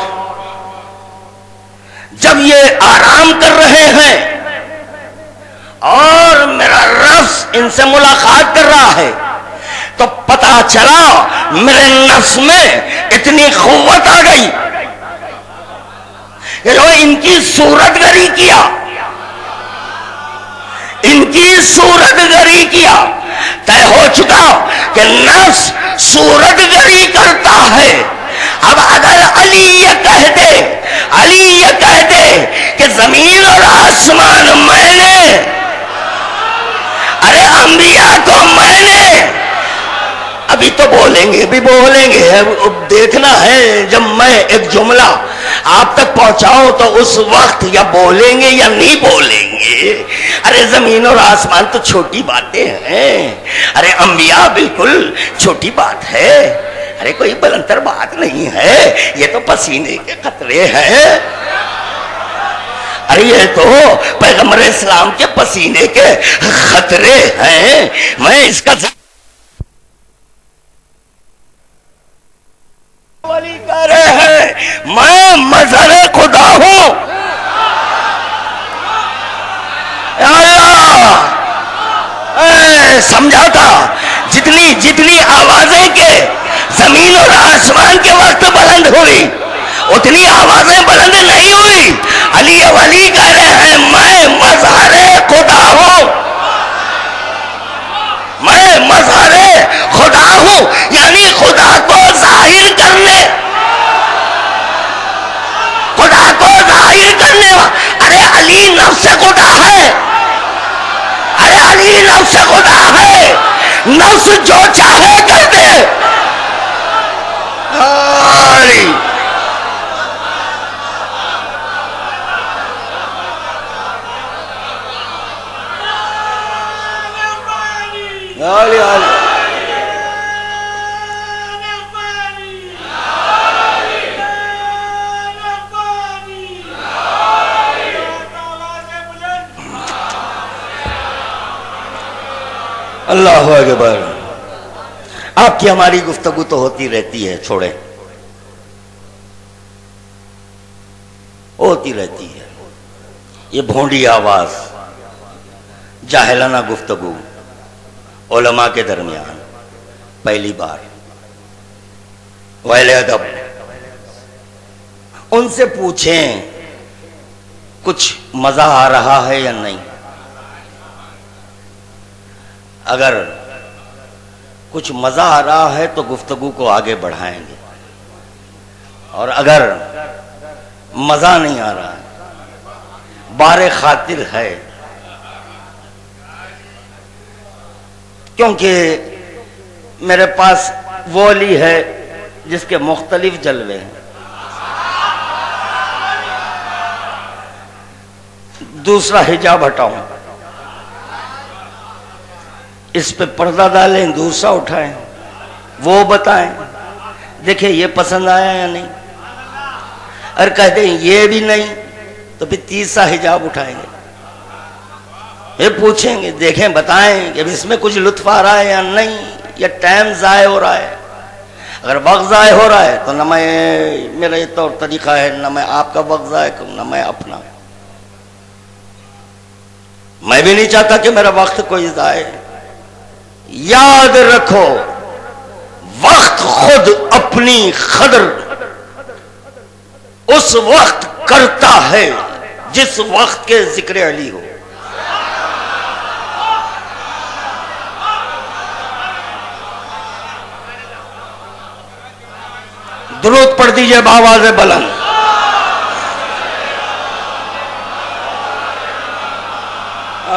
جب یہ آرام کر رہے ہیں اور میرا نفس ان سے ملاقات کر رہا ہے تو پتا چلا میرے نفس میں اتنی قوت آ گئی کہ جو ان کی صورت گری کیا، ان کی صورت گری کیا، طے ہو چکا کہ نفس صورت گری کرتا ہے. اب اگر علی یہ کہہ دے، علی یہ کہہ دے کہ زمین اور آسمان میں نے، ارے انبیاء کو میں نے، ابھی تو بولیں گے، ابھی بولیں گے، دیکھنا ہے جب میں ایک جملہ آپ تک پہنچاؤں تو اس وقت یا بولیں گے یا نہیں بولیں گے. ارے زمین اور آسمان تو چھوٹی باتیں ہیں، ارے انبیاء بالکل چھوٹی بات ہے، ارے کوئی بلندر بات نہیں ہے، یہ تو پسینے کے قطرے ہیں، ارے یہ تو پیغمبر اسلام کے پسینے کے خطرے ہیں. میں اس کا ولی کہہ رہے ہیں میں مظہر خدا ہوں. اللہ سمجھا تھا جتنی آوازیں کے زمین اور آسمان کے وقت بلند ہوئی اتنی آوازیں بلند نہیں ہوئی. علی ولی کہہ رہے ہیں میں مظہر خدا ہوں، میں مظہر خدا ہوں، یعنی خدا کو ظاہر کرنے، خدا کو ظاہر کرنے. ارے علی نفس خدا ہے، ارے علی نفس خدا ہے، نفس جو چاہے کر دے. علی علی علی اللہ اکبر. آپ کی ہماری گفتگو تو ہوتی رہتی ہے، چھوڑیں، ہوتی رہتی ہے. یہ بھونڈی آواز، جاہلانہ گفتگو علماء کے درمیان پہلی بار. اہل ادب ان سے پوچھیں کچھ مزہ آ رہا ہے یا نہیں. اگر کچھ مزہ آ رہا ہے تو گفتگو کو آگے بڑھائیں گے، اور اگر مزہ نہیں آ رہا ہے، بار خاطر ہے، کیونکہ میرے پاس وہ علی ہے جس کے مختلف جلوے ہیں. دوسرا حجاب ہٹاؤں، اس پہ پردہ ڈالیں، دوسرا اٹھائیں، وہ بتائیں دیکھیں یہ پسند آیا یا نہیں. اور کہتے ہیں یہ بھی نہیں تو پھر تیسرا حجاب اٹھائیں گے، یہ پوچھیں گے دیکھیں بتائیں کہ اس میں کچھ لطف آ رہا ہے یا نہیں، یا ٹائم ضائع ہو رہا ہے. اگر وقت ضائع ہو رہا ہے تو نہ میرا یہ طور طریقہ ہے، نہ میں آپ کا وقت ضائع کروں، نہ میں اپنا. میں بھی نہیں چاہتا کہ میرا وقت کوئی ضائع. یاد رکھو وقت خود اپنی قدر اس وقت کرتا ہے جس وقت کے ذکر علی ہو. درود پڑھ دیجئے بآواز بلند.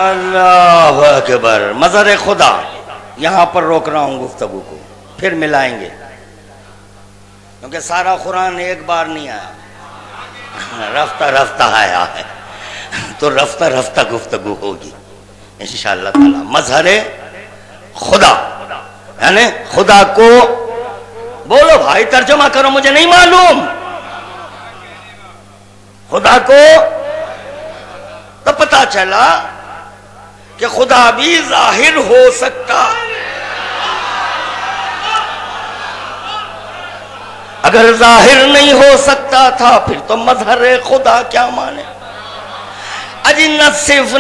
اللہ اکبر. مظہر خدا. یہاں پر روک رہا ہوں گفتگو کو، پھر ملائیں گے. کیونکہ سارا قرآن ایک بار نہیں آیا، رفتہ رفتہ آیا ہے، تو رفتہ رفتہ گفتگو ہوگی انشاءاللہ تعالی۔ مظہر خدا یعنی خدا کو، بولو بھائی ترجمہ کرو، مجھے نہیں معلوم، خدا کو تو پتا چلا کہ خدا بھی ظاہر ہو سکتا، اگر ظاہر نہیں ہو سکتا تھا پھر تو مظہر خدا کیا مانے؟ اجی نہ صرف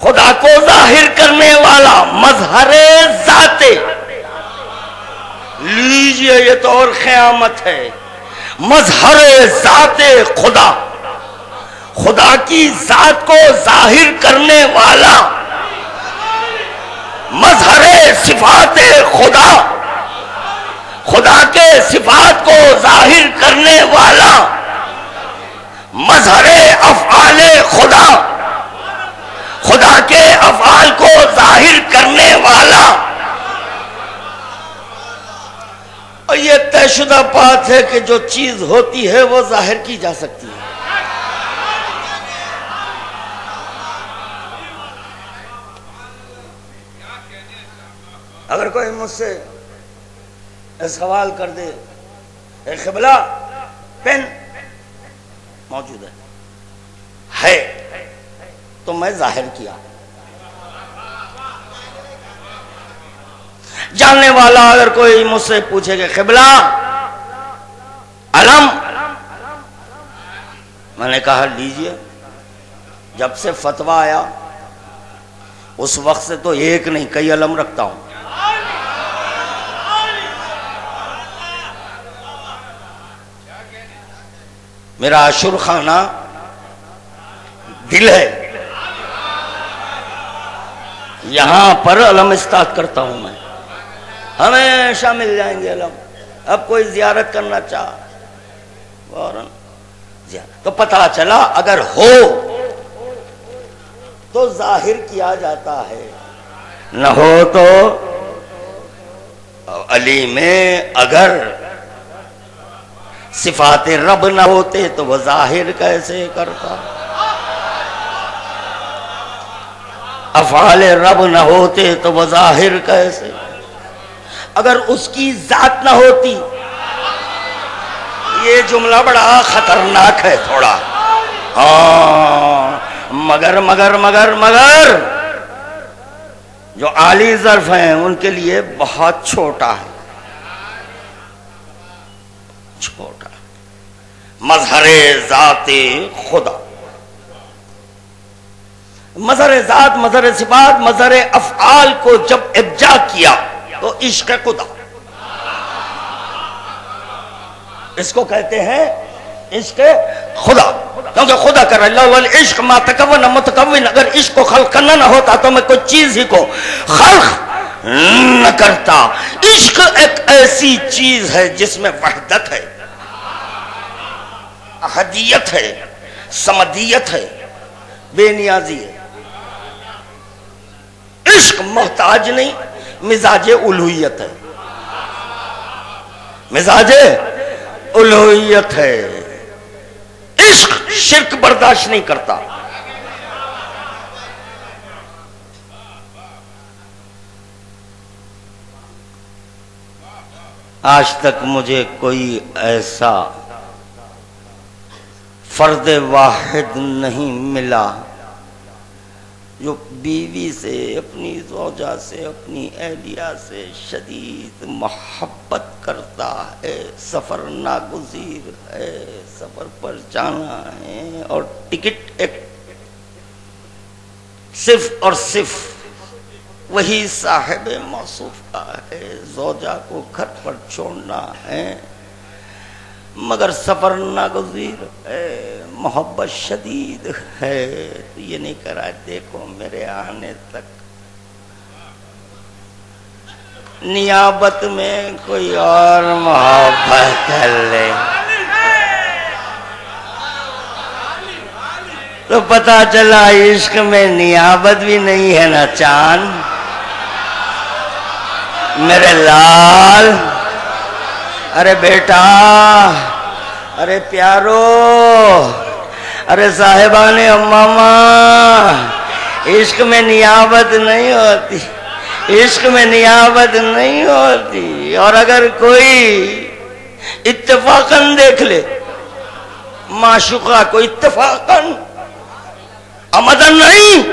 خدا کو ظاہر کرنے والا مظہر ذات، لیجئے یہ تو اور قیامت ہے، مظہر ذات خدا، خدا کی ذات کو ظاہر کرنے والا، مظہر صفات خدا، خدا کے صفات کو ظاہر کرنے والا، مظہر افعال خدا، خدا کے افعال کو ظاہر کرنے والا۔ اور یہ طے شدہ بات ہے کہ جو چیز ہوتی ہے وہ ظاہر کی جا سکتی ہے۔ اگر کوئی مجھ سے سوال کر دے، اے قبلہ پین موجود ہے تو میں ظاہر کیا، جاننے والا اگر کوئی مجھ سے پوچھے کہ قبلہ علم، میں نے کہا لیجئے، جب سے فتویٰ آیا اس وقت سے تو ایک نہیں کئی علم رکھتا ہوں۔ میرا عشر خانہ دل ہے، یہاں پر علم استعمال کرتا ہوں میں، ہمیشہ مل جائیں گے علم۔ اب کوئی زیارت کرنا چاہ فوراً تو پتہ چلا اگر ہو تو ظاہر کیا جاتا ہے، نہ ہو تو علی میں اگر صفات رب نہ ہوتے تو وہ ظاہر کیسے کرتا، افعال رب نہ ہوتے تو وہ ظاہر کیسے، اگر اس کی ذات نہ ہوتی، یہ جملہ بڑا خطرناک ہے تھوڑا، ہاں مگر جو عالی ظرف ہیں ان کے لیے بہت چھوٹا ہے، چھوٹا مظہر ذات خدا، مظہر ذات، مظہر صفات، مظہر افعال کو جب ابجا کیا تو عشق خدا، اس کو کہتے ہیں عشق خدا، کیونکہ خدا کر اللہ والعشق ما تکون متکون، اگر عشق کو خلق کرنا نہ ہوتا تو میں کوئی چیز ہی کو خلق نہ کرتا۔ عشق ایک ایسی چیز ہے جس میں وحدت ہے، احدیت ہے، سمدیت ہے، بے نیازی ہے۔ عشق محتاج نہیں، مزاج الوہیت ہے، مزاج الوہیت ہے۔ عشق شرک برداشت نہیں کرتا، آج تک مجھے کوئی ایسا فرد واحد نہیں ملا جو بیوی سے، اپنی زوجہ سے، اپنی اہلیہ سے شدید محبت کرتا ہے، سفر ناگزیر ہے، سفر پر جانا ہے، اور ٹکٹ ایک صرف اور صرف وہی صاحب موصوف کا ہے، زوجہ کو گھر پر چھوڑنا ہے، مگر سفر ناگزیر ہے، محبت شدید ہے، تو یہ نہیں کرا دیکھو میرے آنے تک نیابت میں کوئی اور محبت کر لے، تو پتا چلا عشق میں نیابت بھی نہیں ہے نا چاند، میرے لال ارے بیٹا، ارے پیارو، ارے صاحبان امامہ، عشق میں نیابت نہیں ہوتی، عشق میں نیابت نہیں ہوتی. اور اگر کوئی اتفاقاً دیکھ لے معشوقہ کو، اتفاقاً عمدن نہیں،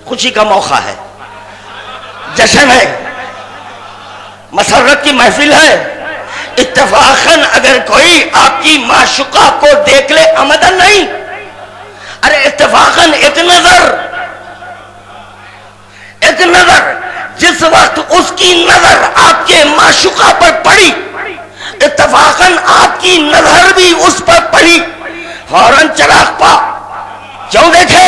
خوشی کا موقع ہے، جشن ہے، مسرت کی محفل ہے، اتفاقاً اگر کوئی آپ کی معشوقہ کو دیکھ لے، عمدن نہیں، ارے اتفاقاً ایک نظر، جس وقت اس کی نظر آپ کے معشوقہ پر پڑی، اتفاقاً آپ کی نظر بھی اس پر پڑی، فوراً چراغ پا، کیوں دیکھے؟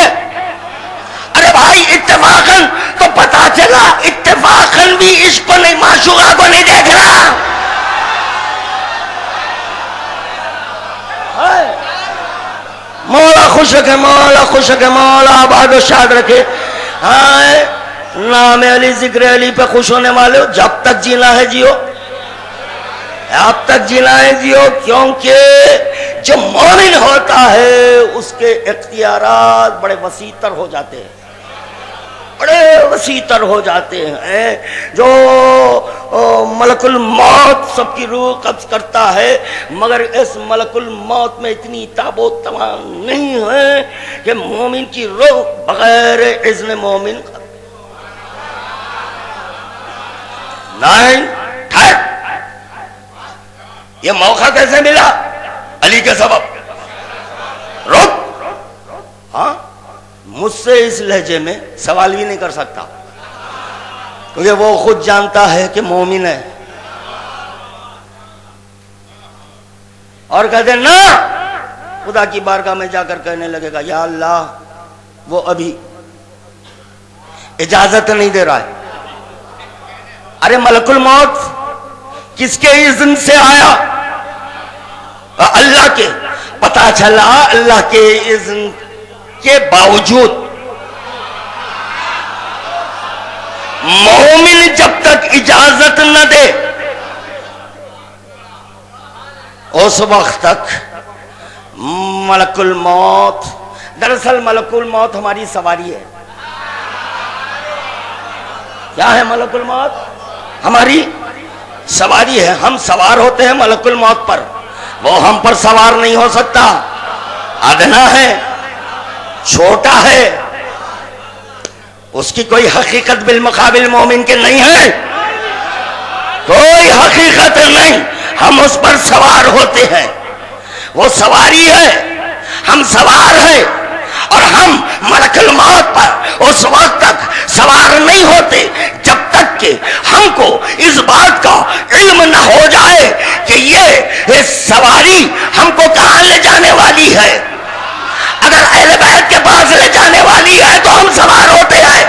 ارے بھائی اتفاقاً تو پتا چلا اتفاقاً بھی عشق کو نہیں، معشوقہ کو نہیں دیکھ رہا. مولا خوش رکھے، مولا خوش رکھے، مولا آباد و شاد رکھے. نام علی، ذکر علی پہ خوش ہونے والے ہو، جب تک جینا ہے جیو، اب تک جینا ہے جیو، کیونکہ جو مومن ہوتا ہے اس کے اختیارات بڑے وسیع تر ہو جاتے ہیں، بڑے وسیع تر ہو جاتے ہیں. جو ملک الموت سب کی روح قبض کرتا ہے، مگر اس ملک الموت میں اتنی تاب و توان نہیں ہے کہ مومن کی روح بغیر اذن مومن نہیں. ٹھہر، یہ موقع کیسے ملا؟ علی کے سبب. رک، ہاں مجھ سے اس لہجے میں سوال بھی نہیں کر سکتا، کیونکہ وہ خود جانتا ہے کہ مومن ہے. اور کہتے نا، خدا کی بارگاہ میں جا کر کہنے لگے گا یا اللہ وہ ابھی اجازت نہیں دے رہا ہے. ارے ملک الموت کس کے اذن سے آیا؟ اللہ کے. پتا چلا اللہ کے اذن کے باوجود مومن جب تک اجازت نہ دے اس وقت تک ملک الموت، دراصل ملک الموت ہماری سواری ہے. کیا ہے ملک الموت؟ ہماری سواری ہے. ہم سوار ہوتے ہیں ملک الموت پر، وہ ہم پر سوار نہیں ہو سکتا. ادنا ہے، چھوٹا ہے، اس کی کوئی حقیقت بالمقابل مومن کے نہیں ہے، کوئی حقیقت نہیں. ہم اس پر سوار ہوتے ہیں، وہ سواری ہے، ہم سوار ہیں. اور ہم ملک الموت پر اس وقت تک سوار نہیں ہوتے جب تک کہ ہم کو اس بات کا علم نہ ہو جائے کہ یہ سواری ہم کو کہاں لے جانے والی ہے. اگر اہل بیت کے پاس لے جانے والی ہے تو ہم سوار ہوتے ہیں.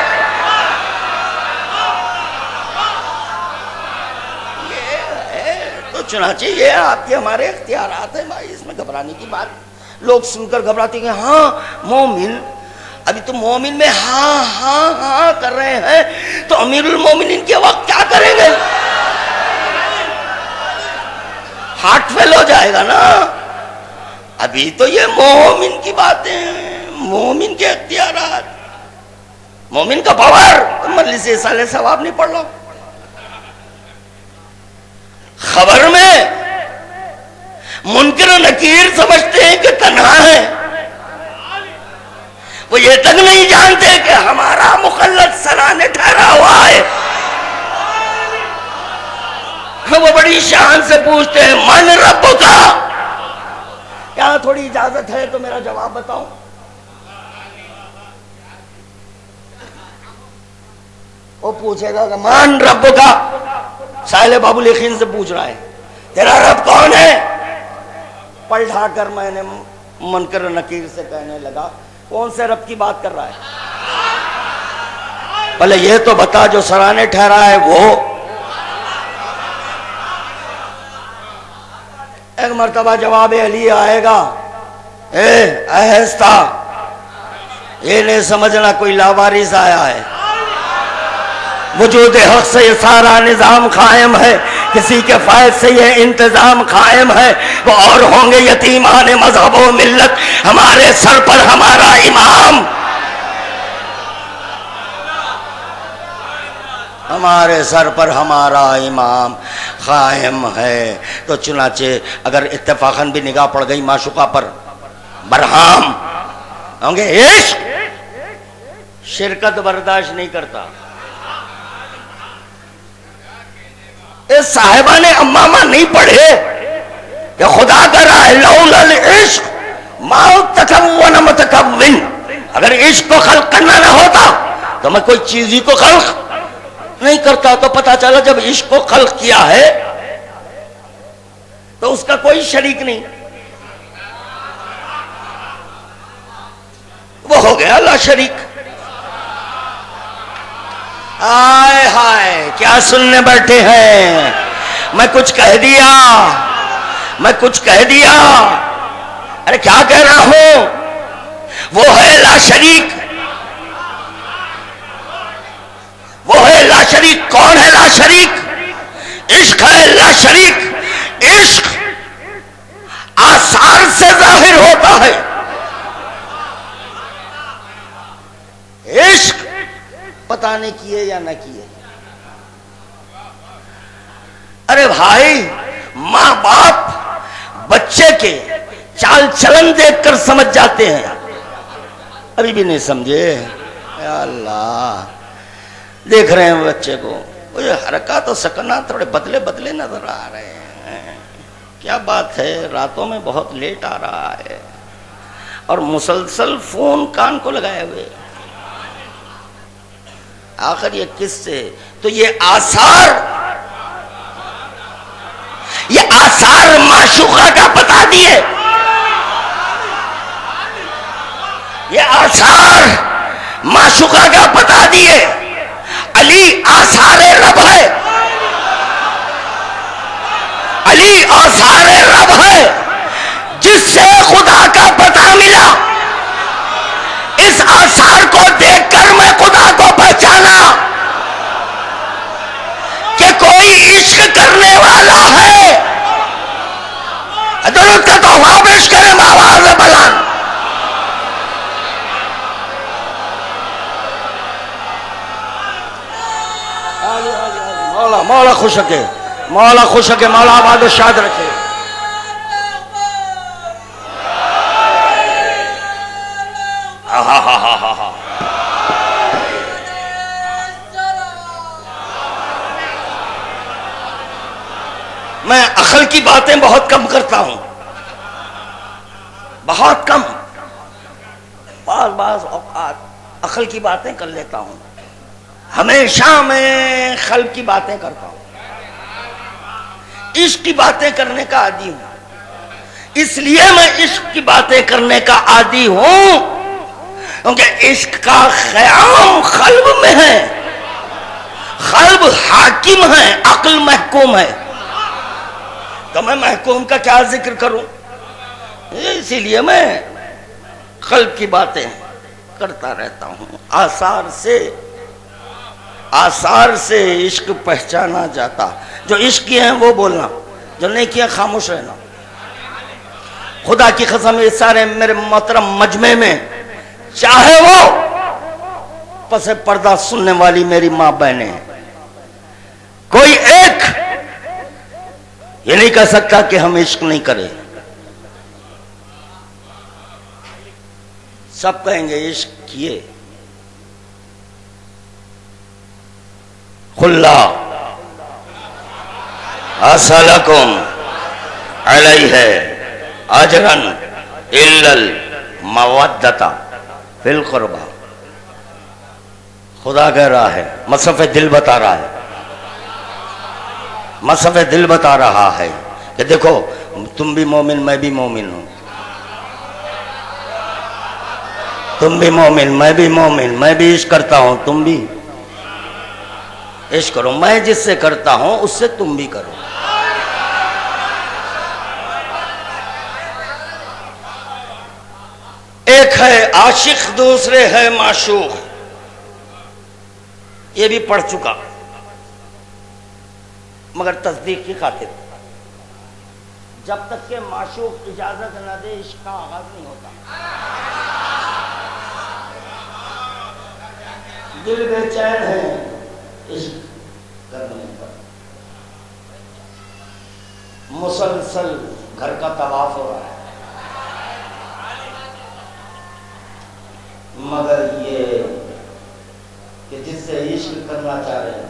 تو چنانچہ یہ آپ کے ہمارے اختیارات ہیں بھائی، اس میں گھبرانے کی بات. لوگ سن کر گھبراتے ہیں کہ ہاں مومن، ابھی تو مومن میں ہاں ہاں ہاں کر رہے ہیں، تو امیر المومنین کے وقت کیا کریں گے؟ ہارٹ فیل ہو جائے گا نا. ابھی تو یہ مومن کی باتیں ہیں، مومن کے اختیارات، مومن کا پاور. مجلس سال ثواب نہیں پڑھ لو. خبر میں منکر و نکیر سمجھتے ہیں کہ تنہا ہے، وہ یہ تک نہیں جانتے کہ ہمارا مخلد سرانے ٹھہرا ہوا ہے. وہ بڑی شان سے پوچھتے ہیں من رب کا. کیا تھوڑی اجازت ہے تو میرا جواب بتاؤں؟ وہ پوچھے گا کہ من رب کا. ساحل باب الیقین سے پوچھ رہا ہے تیرا رب کون ہے؟ پلٹا کر میں نے منکر نکیر سے کہنے لگا کون سے رب کی بات کر رہا ہے؟ پہلے یہ تو بتا جو سرانے ٹھہرا ہے وہ. ایک مرتبہ جواب علی آئے گا، اے اہستہ یہ نہیں سمجھنا کوئی لاوارث آیا ہے، وجود حق سے یہ سارا نظام قائم ہے. کسی کے فائد سے یہ انتظام قائم ہے، وہ اور ہوں گے یتیمان مذہب و ملت، ہمارے سر پر ہمارا امام، ہمارے سر پر ہمارا امام قائم ہے۔ تو چنانچہ اگر اتفاقاً بھی نگاہ پڑ گئی معشوقہ پر، برہام ہوں گے عشق شرکت برداشت نہیں کرتا۔ اس صاحبہ نے امامہ نہیں پڑھے کہ خدا کا راہ لولا العشق ما تکون متکون، اگر عشق کو خلق کرنا نہ ہوتا تو میں کوئی چیز ہی کو خلق نہیں کرتا۔ تو پتا چلا جب عشق کو خلق کیا ہے تو اس کا کوئی شریک نہیں، وہ ہو گیا لا شریک۔ آئے ہائے کیا سننے بیٹھے ہیں، میں کچھ کہہ دیا، میں کچھ کہہ دیا، ارے کیا کہہ رہا ہوں، وہ ہے لا شریک، وہ ہے لا شریک۔ کون ہے لا شریک؟ عشق ہے لا شریک۔ عشق آثار سے ظاہر ہوتا ہے، عشق پتہ نہیں کیے یا نہ کیے۔ ارے بھائی ماں باپ بچے کے چال چلن دیکھ کر سمجھ جاتے ہیں، ابھی بھی نہیں سمجھے؟ یا اللہ، دیکھ رہے ہیں بچے کو، یہ حرکات و سکنات تھوڑے بدلے بدلے نظر آ رہے ہیں، کیا بات ہے، راتوں میں بہت لیٹ آ رہا ہے اور مسلسل فون کان کو لگائے ہوئے، آخر یہ کس سے؟ تو یہ آثار معشوقہ کا بتا دیے، یہ آثار معشوقہ کا بتا دیے۔ علی آثار رب ہے، علی آثار رب ہے، جس سے خدا کا پتہ ملا، اس آثار کو دیکھ کر میں خدا کو پہچانا کہ کوئی عشق کرنے والا ہے۔ درود کا تحفہ پیش کریں بآواز بلند۔ مولا مولا خوش رکھے، مولا خوش رکھے، مولا آباد و شاد رکھے۔ میں عقل کی باتیں بہت کم کرتا ہوں، بہت کم، بعض اوقات عقل کی باتیں کر لیتا ہوں، ہمیشہ میں قلب کی باتیں کرتا ہوں، عشق کی باتیں کرنے کا عادی ہوں۔ اس لیے میں عشق کی باتیں کرنے کا عادی ہوں کیونکہ عشق کا قیام قلب میں ہے، قلب حاکم ہے، عقل محکوم ہے، تو میں محکوم کا کیا ذکر کروں؟ اسی لیے میں قلب کی باتیں کرتا رہتا ہوں۔ آثار سے عشق پہچانا جاتا، جو عشق کیے ہیں وہ بولنا، جو نہیں کیا خاموش رہنا۔ خدا کی قسم یہ سارے میرے محترم مجمع میں، چاہے وہ پس پردہ سننے والی میری ماں بہنیں، کوئی ایک یہ نہیں کہہ سکتا کہ ہم عشق نہیں کریں، سب کہیں گے عشق کیے۔ خلا اسالکم علیہ اجرن الا المودۃ فی القربى، خدا کہہ رہا ہے، مصرف دل بتا رہا ہے، مصرف دل بتا رہا ہے کہ دیکھو تم بھی مومن میں بھی مومن ہوں، تم بھی مومن میں بھی مومن، میں بھی عشق کرتا ہوں تم بھی عشق کرو، میں جس سے کرتا ہوں اس سے تم بھی کرو۔ ایک ہے عاشق، دوسرے ہے معشوق، یہ بھی پڑھ چکا۔ مگر تصدیق کی خاطر. جب تک کہ معشوق اجازت نہ دے عشق کا آغاز نہیں ہوتا. دل بے چین ہے عشق کرنے پر، مسلسل گھر کا طواف ہو رہا ہے، مگر یہ کہ جس سے عشق کرنا چاہ رہے ہیں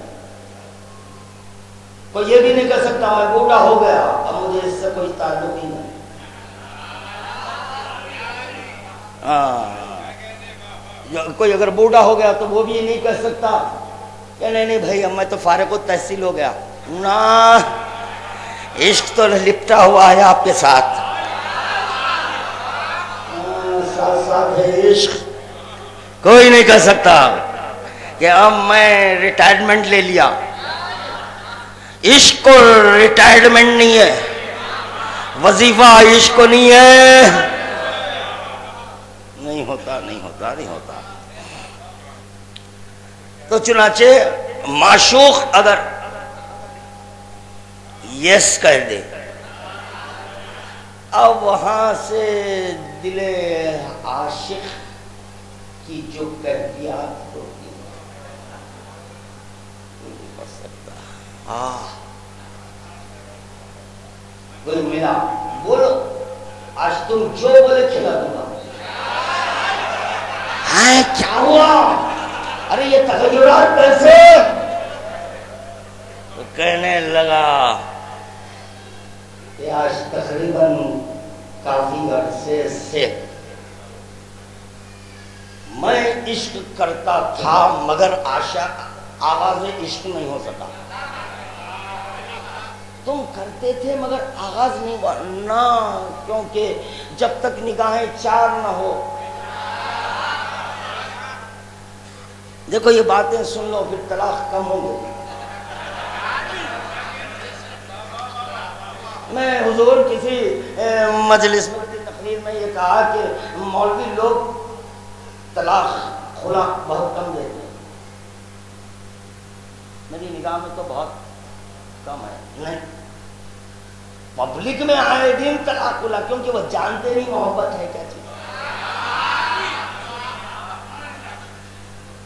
کوئی یہ بھی نہیں کہہ سکتا میں بوڑھا ہو گیا اب مجھے اس سے کوئی تعلق ہی نہیں. کوئی اگر بوڑھا ہو گیا تو وہ بھی یہ نہیں کہہ سکتا کہ نہیں بھائی اب میں تو فارغ التحصیل ہو گیا. نہ، عشق تو لپٹا ہوا ہے آپ کے ساتھ، ساتھ ساتھ ہے عشق. کوئی نہیں کہہ سکتا کہ اب میں ریٹائرمنٹ لے لیا. عشق کو ریٹائرمنٹ نہیں ہے، وظیفہ عشق کو نہیں ہے. نہیں ہوتا. تو چنانچہ معشوق اگر یس کہہ دے، اب وہاں سے دل عاشق کی جو کیفیات ہوتی ہے کوئی ملا بولو آج تم جو بولے کھلا دوں گا. کیا ہوا؟ ارے یہ تغیرات کیسے؟ تو کہنے لگا کہ آج تقریباً کافی عرصے سے میں عشق کرتا تھا مگر آغاز عشق نہیں ہو سکا. تم کرتے تھے مگر آغاز نہیں ہوا. نہ، کیونکہ جب تک نگاہیں چار نہ ہو. دیکھو یہ باتیں سن لو پھر طلاق کم ہوں گے. میں حضور کسی مجلس میں تقریر میں یہ کہا کہ مولوی لوگ طلاق خلا بہت کم دیتے ہیں. میری نگاہ میں تو بہت کم ہے. نہیں، پبلک میں آئے دن طلاق خلا، کیونکہ وہ جانتے نہیں محبت ہے کیا چیز.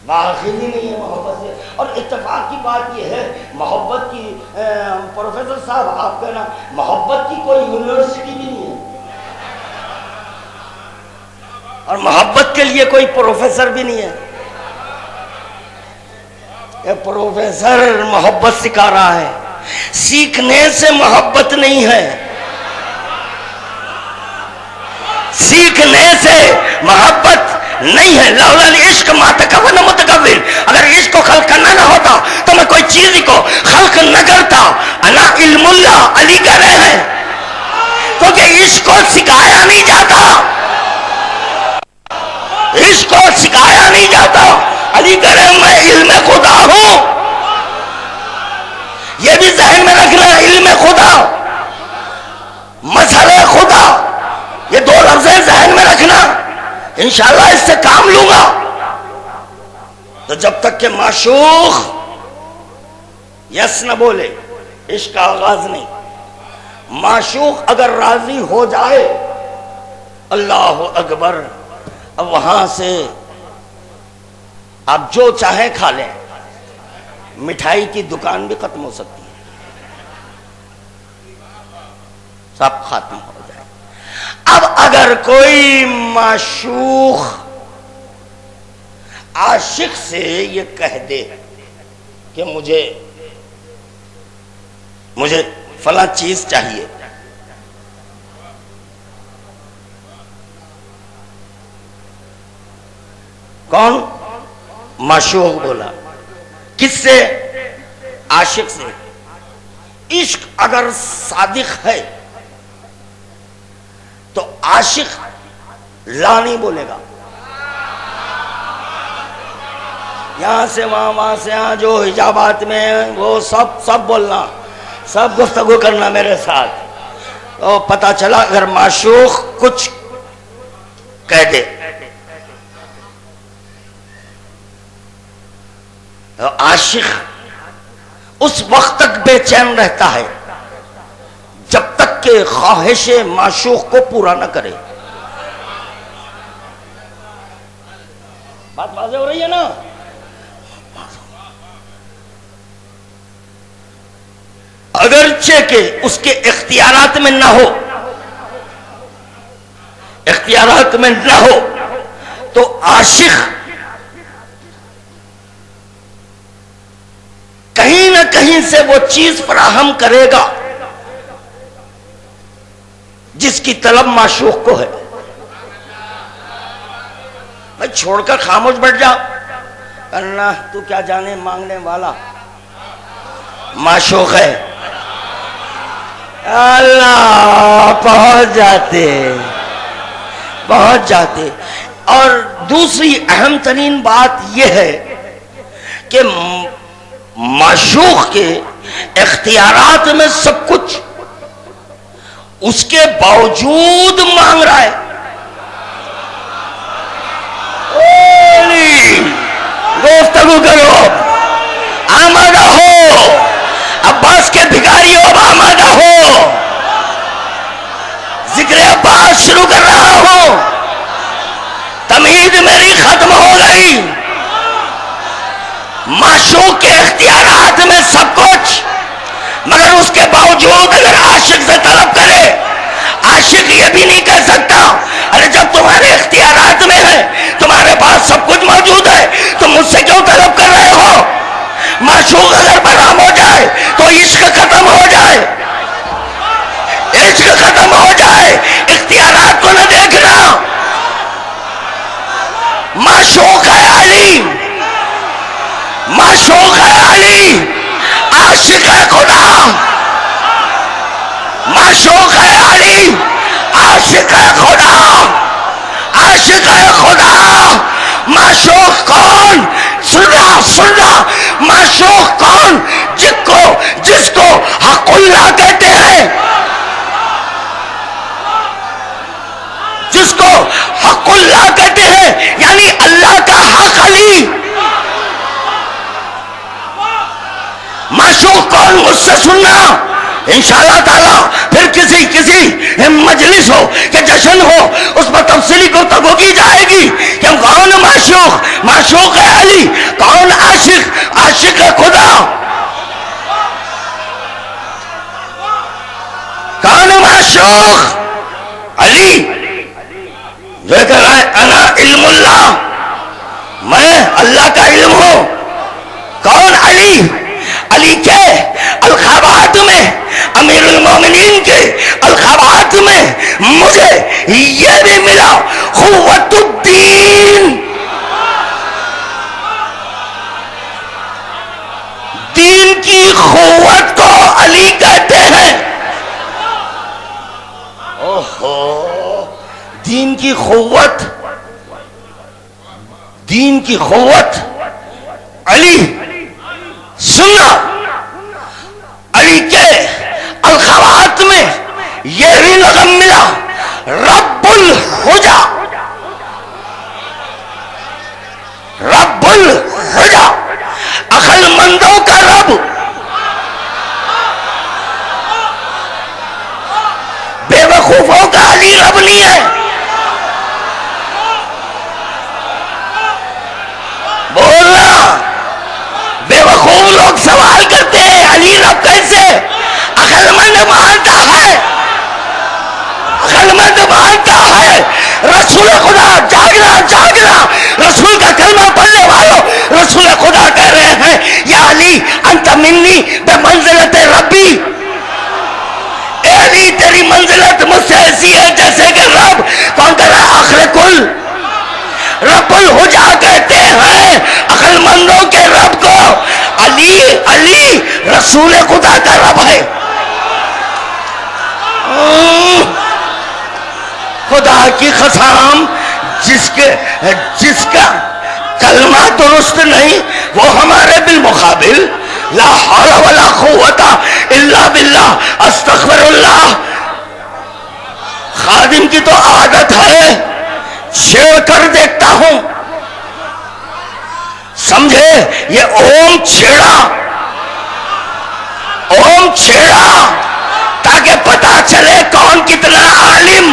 واقعی نہیں ہے محبت سے. اور اتفاق کی بات یہ ہے محبت کی، پروفیسر صاحب آپ کہنا محبت کی کوئی یونیورسٹی بھی نہیں ہے اور محبت کے لیے کوئی پروفیسر بھی نہیں ہے. یہ پروفیسر محبت سکھا رہا ہے، سیکھنے سے محبت نہیں ہے، سیکھنے سے محبت نہیں ہے. لولا العشق ما تکون متکون، اگر عشق کو خلق کرنا نہ ہوتا تو میں کوئی چیز کو خلق نہ کرتا. انا علم اللہ، علی کہہ رہے ہیں، کیونکہ عشق کو سکھایا نہیں جاتا، عشق کو سکھایا نہیں جاتا. علی کہہ رہے ہیں میں علم خدا ہوں. یہ بھی ذہن میں رکھنا، علم خدا، مظہر خدا، یہ دو لفظیں ذہن میں رکھنا. انشاءاللہ اس سے کام لوں گا. تو جب تک کہ معشوق یس نہ بولے عشق کا آغاز نہیں. معشوق اگر راضی ہو جائے اللہ اکبر، اب وہاں سے آپ جو چاہیں کھا لیں. مٹھائی کی دکان بھی ختم ہو سکتی ہے، سب ختم ہو جائے. اب اگر کوئی معشوق عاشق سے یہ کہہ دے کہ مجھے فلاں چیز چاہیے، کون؟ معشوق بولا. کس سے؟ عاشق سے. عشق اگر صادق ہے تو عاشق لا نہیں بولے گا. یہاں سے وہاں سے یہاں جو حجابات میں وہ سب بولنا، سب گفتگو کرنا میرے ساتھ. تو پتہ چلا اگر معشوق کچھ کہہ دے تو عاشق اس وقت تک بے چین رہتا ہے جب تک کہ خواہش معشوق کو پورا نہ کرے. بات واضح ہو رہی ہے نا؟ اگرچہ کہ اس کے اختیارات میں نہ ہو، اختیارات میں نہ ہو تو عاشق کہیں نہ کہیں سے وہ چیز فراہم کرے گا جس کی طلب معشوق کو ہے. میں چھوڑ کر خاموش بیٹھ جا، کرنا تو کیا جانے مانگنے والا معشوق ہے. اللہ پہنچ جاتے. اور دوسری اہم ترین بات یہ ہے کہ معشوق کے اختیارات میں سب کچھ، اس کے باوجود مانگ رہا ہے. گفتگو کرو، آمادہ ہو، عباس کے بھکاری ہو، آمادہ ہو. ذکر عباس شروع کر رہا ہوں، تمہید میری ختم ہو گئی. معشوق کے اختیارات میں سب کچھ، مگر اس کے باوجود اگر عاشق سے طلب کرے، عاشق یہ بھی نہیں کہہ سکتا ارے جب تمہارے اختیارات میں ہے، تمہارے پاس سب کچھ موجود ہے، تم مجھ سے کیوں طلب کر رہے ہو؟ معشوق اگر برہم ہو جائے تو عشق ختم ہو جائے، عشق ختم ہو جائے. اختیارات کو نہ دیکھنا. معشوق ہے علی، معشوق ہے علی، عاشق ہے خدا. معشوق ہے علی، عاشق ہے خدا، عاشق ہے خدا. معشوق کون؟ سننا معشوق کون؟ جس کو حق اللہ کہتے ہیں، جس کو حق اللہ کہتے ہیں، یعنی اللہ کا حق علی. معشوق کون؟ مجھ سے سننا انشاءاللہ تعالیٰ. پھر کسی مجلس ہو کہ جشن ہو، اس پر تفصیلی گفتگو کی جائے گی کہ کون معشوق؟ معشوق ہے علی. کون عاشق؟ عاشق ہے خدا. کون معشوق؟ علی. جو کہہ رہا ہے انا علم اللہ، میں اللہ کا علم ہوں. کون علی؟ علی کے الخابات میں، امیر المومنین کے الخابات میں مجھے یہ بھی ملا، قوت الدین. دین کی قوت کو علی کہتے ہیں. دین کی قوت، دین کی قوت علی. سننا، علی کے الخوات میں یہ بھی نغم ملا، رب الحجا، رب الحجا، عقل مندوں کا رب. بے وقوفوں کا علی رب نہیں ہے. بولنا. بے وقوف لوگ سوال کرتے ہیں علی رب کیسے؟ عقل مند مانتا ہے، عقل مند مانتا ہے. رسول خدا، جاگنا، رسول کا کلمہ پڑھنے والوں، رسول خدا کہہ رہے ہیں یا علی انت منی بمنزلت ربی. اے علی تیری منزلت مجھ سے ایسی ہے جیسے کہ رب. کون کہہ رہا ہے؟ آخر کل. رب الحجا کہتے ہیں عقل مندوں کے رب کو. علی رسول خدا کا رب ہے. خدا کی قسم، جس کا کلمہ درست نہیں وہ ہمارے بالمقابل لا حول ولا قوت الا باللہ، استغفر اللہ. خادم کی تو عادت ہے چھیڑ کر دیکھتا ہوں، سمجھے؟ یہ اوم چھیڑا اوم چھیڑا تاکہ پتا چلے کون کتنا عالم.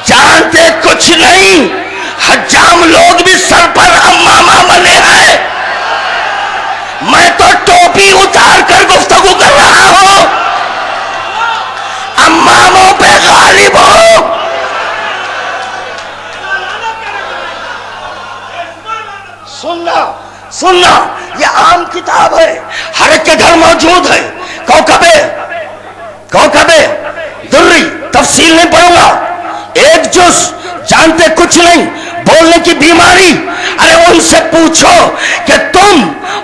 جانتے کچھ نہیں، حجام لوگ بھی سر پر امامہ بنے ہیں. میں تو ٹوپی اتار کر گفتگو کر رہا ہوں، اماموں پہ غالب ہو. سننا یہ عام کتاب ہے، ہر ایک کے گھر موجود ہے. کوکب دری تفصیل نہیں پڑھوں گا، ایک جز. جانتے کچھ نہیں، بولنے کی بیماری. ارے ان سے پوچھو کہ تم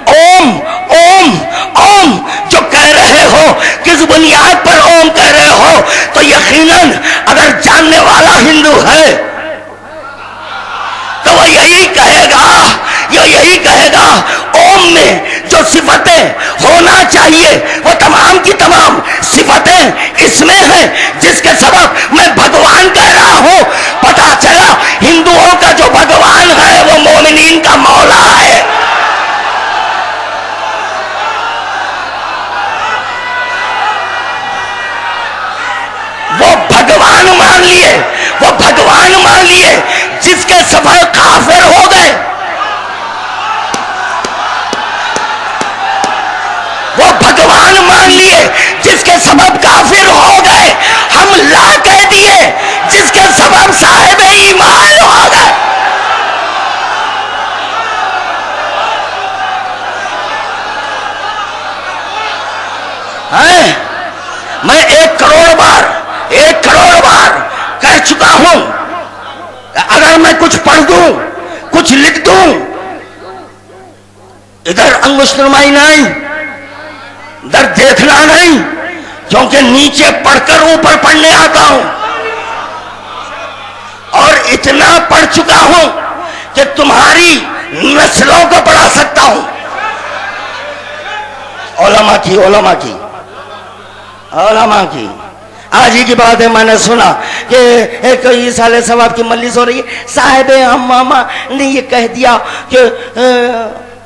اوم اوم اوم جو کہہ رہے ہو کس بنیاد پر اوم کہہ رہے ہو، تو یقیناً اگر جاننے والا ہندو ہے تو وہ یہی کہے گا اوم میں جو صفتیں ہونا چاہیے وہ تمام کی تمام صفتیں اس میں ہیں، جس کے سبب میں بھگوان کہہ رہا ہوں. پتا چلا ہندوؤں کا جو بھگوان ہے وہ مومنین کا مولا ہے. وہ بھگوان مان لیے جس کے سفر کافر ہو گئے. وہ بھگوان مان لیے جس کے سبب کافر ہو گئے. ہم لا کہہ دیے جس کے سبب صاحب ایمان ہو گئے. میں 1 کروڑ بار کہہ چکا ہوں، اگر میں کچھ پڑھ دوں کچھ لکھ دوں، ادھر انگشت نمائی نہیں، ادھر دیکھنا نہیں، کیونکہ نیچے پڑھ کر اوپر پڑھنے آتا ہوں. اور اتنا پڑھ چکا ہوں کہ تمہاری نسلوں کو پڑھا سکتا ہوں. علماء کی آج ہی کی بات ہے، میں نے سنا کہ ایک سال ثواب کی مجلس ہو رہی ہے، صاحب امامہ نے یہ کہہ دیا کہ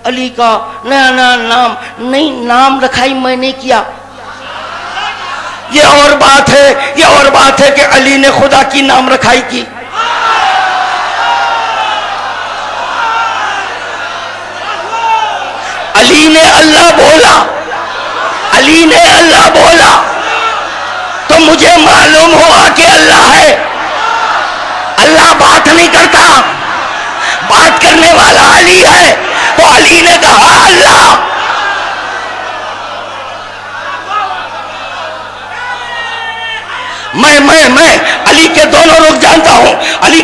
علی کا نیا نام نہیں، نام رکھائی میں نے کیا. یہ اور بات ہے کہ علی نے خدا کی نام رکھائی کی. علی نے اللہ بولا تو مجھے معلوم ہوا کہ اللہ ہے. اللہ بات نہیں کرتا، بات کرنے والا علی ہے. تو علی نے کہا اللہ. میں علی کے دونوں رخ جانتا ہوں، علی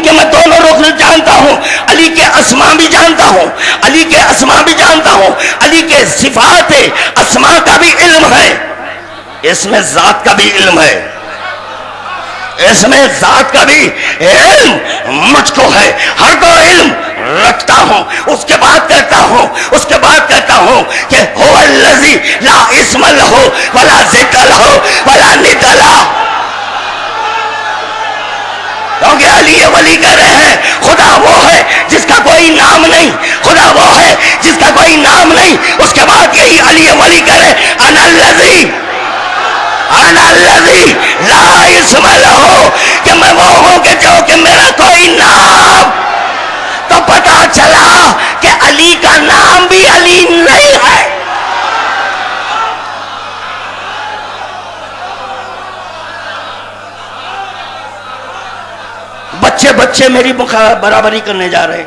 کے اسماء بھی جانتا ہوں، علی کے صفات اسماء کا بھی علم ہے. اس میں ذات کا بھی علم ہے، مجھ کو ہے. ہر دو علم رکھتا ہوں. اس کے بعد کہتا ہوں کہ هو الذی لا اسم له ولا ذکر له ولا ند له. کیونکہ علی ولی کہہ رہے ہیں خدا وہ ہے جس کا کوئی نام نہیں، اس کے بعد یہی علی ولی کہہ رہے ہیں انا الذی لا اسم له، کہ میں وہ ہوں کہ میرا کوئی نام. تو پتا چلا کہ علی کا نام بھی علی نہیں ہے. بچے میری برابری کرنے جا رہے،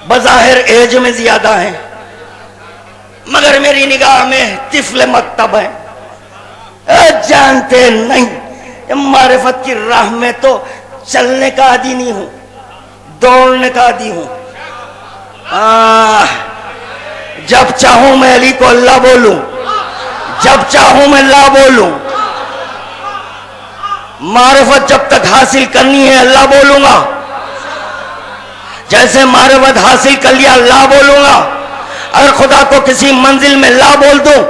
بظاہر ایج میں زیادہ ہیں مگر میری نگاہ میں طفل مکتب ہیں. جانتے نہیں معرفت کی راہ میں تو چلنے کا عادی نہیں ہوں، دوڑنے کا عادی ہوں. جب چاہوں میں علی کو اللہ بولوں، جب چاہوں میں لا بولوں. معرفت جب تک حاصل کرنی ہے اللہ بولوں گا، جیسے معرفت حاصل کر لیا لا بولوں گا. اگر خدا کو کسی منزل میں لا بول دوں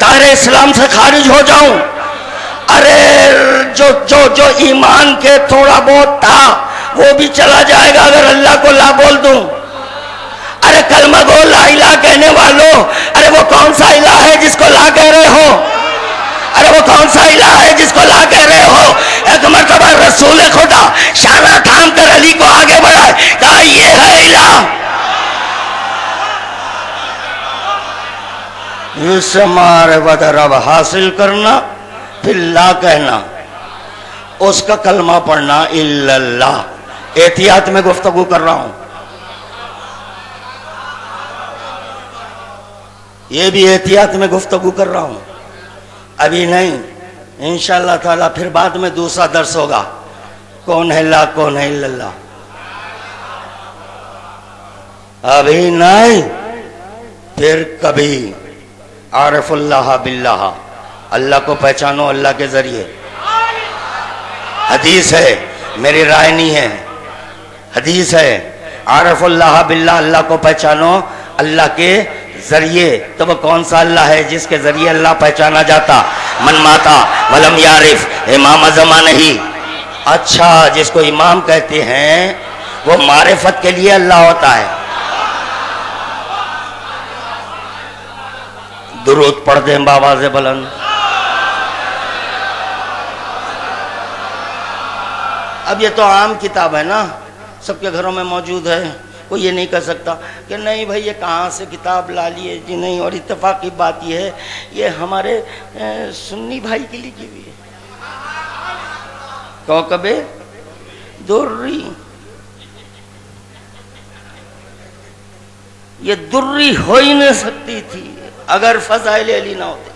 دائرہ اسلام سے خارج ہو جاؤں. ارے جو ایمان کے تھوڑا بہت تھا وہ بھی چلا جائے گا اگر اللہ کو لا بول دوں. ارے کلمہ گو لا الہ کہنے والوں، ارے وہ کون سا الہ ہے جس کو لا کہہ رہے ہو؟ ارے وہ کون سا الہ ہے جس کو لا کہہ رہے ہو؟ ایک مرتبہ رسول خدا شانہ تھام کر علی کو آگے بڑھائے، کہا یہ ہے الہ. اس معرفت رب حاصل کرنا، پھر لا کہنا، اس کا کلمہ پڑھنا الا اللہ. احتیاط میں گفتگو کر رہا ہوں، یہ بھی احتیاط میں گفتگو کر رہا ہوں، ابھی نہیں. انشاءاللہ تعالیٰ پھر بعد میں دوسرا درس ہوگا، کون ہے لا، کون ہے الا اللہ. ابھی نہیں، پھر کبھی. عارف اللہ باللہ، اللہ کو پہچانو اللہ کے ذریعے. حدیث ہے، میری رائے نہیں ہے، حدیث ہے. عارف اللہ باللہ، اللہ کو پہچانو اللہ کے ذریعے. تو وہ کون سا اللہ ہے جس کے ذریعے اللہ پہچانا جاتا؟ من ماتا ولم یعرف، امام اعظم نہیں. اچھا، جس کو امام کہتے ہیں وہ معرفت کے لیے اللہ ہوتا ہے. درود پڑھ دیں بآواز بلند. اب یہ تو عام کتاب ہے نا، سب کے گھروں میں موجود ہے. کوئی یہ نہیں کہہ سکتا کہ نہیں بھائی یہ کہاں سے کتاب لا لیے جی. نہیں، اور اتفاق کی بات یہ ہے یہ ہمارے سنی بھائی کے لکھی ہوئی ہے. کوکب دری، یہ دری ہو ہی نہیں سکتی تھی اگر فضائل علی نہ ہوتے.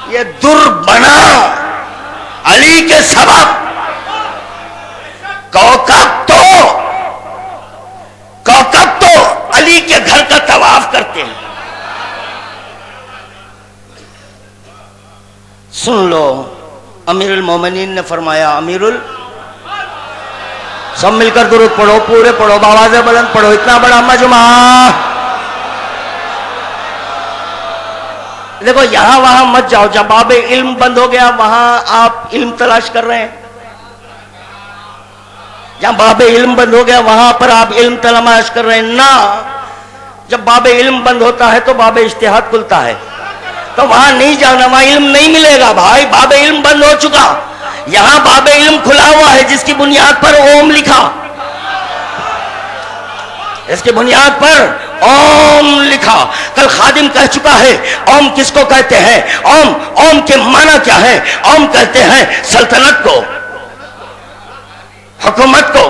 یہ در بنا علی کے سبب. کوکب تو علی کے گھر کا طواف کرتے ہیں. سن لو، امیر المومنین نے فرمایا، سب مل کر درود پڑھو، پورے پڑھو، بآواز بلند پڑھو. اتنا بڑا مجمع، دیکھو یہاں وہاں مت جاؤ. جب باب علم بند ہو گیا وہاں آپ علم تلاش کر رہے ہیں. جہاں باب علم بند ہو گیا وہاں پر آپ علم تلاش کر رہے ہیں. نہ، جب باب علم بند ہوتا ہے تو باب اجتہاد کھلتا ہے. تو وہاں نہیں جانا، وہاں علم نہیں ملے گا بھائی. باب علم بند ہو چکا، یہاں باب علم کھلا ہوا ہے جس کی بنیاد پر اوم لکھا. اس کی بنیاد پر اوم لکھا. کل خادم کہہ چکا ہے اوم کس کو کہتے ہیں. اوم کے معنی کیا ہے؟ اوم کہتے ہیں سلطنت کو، حکومت کو،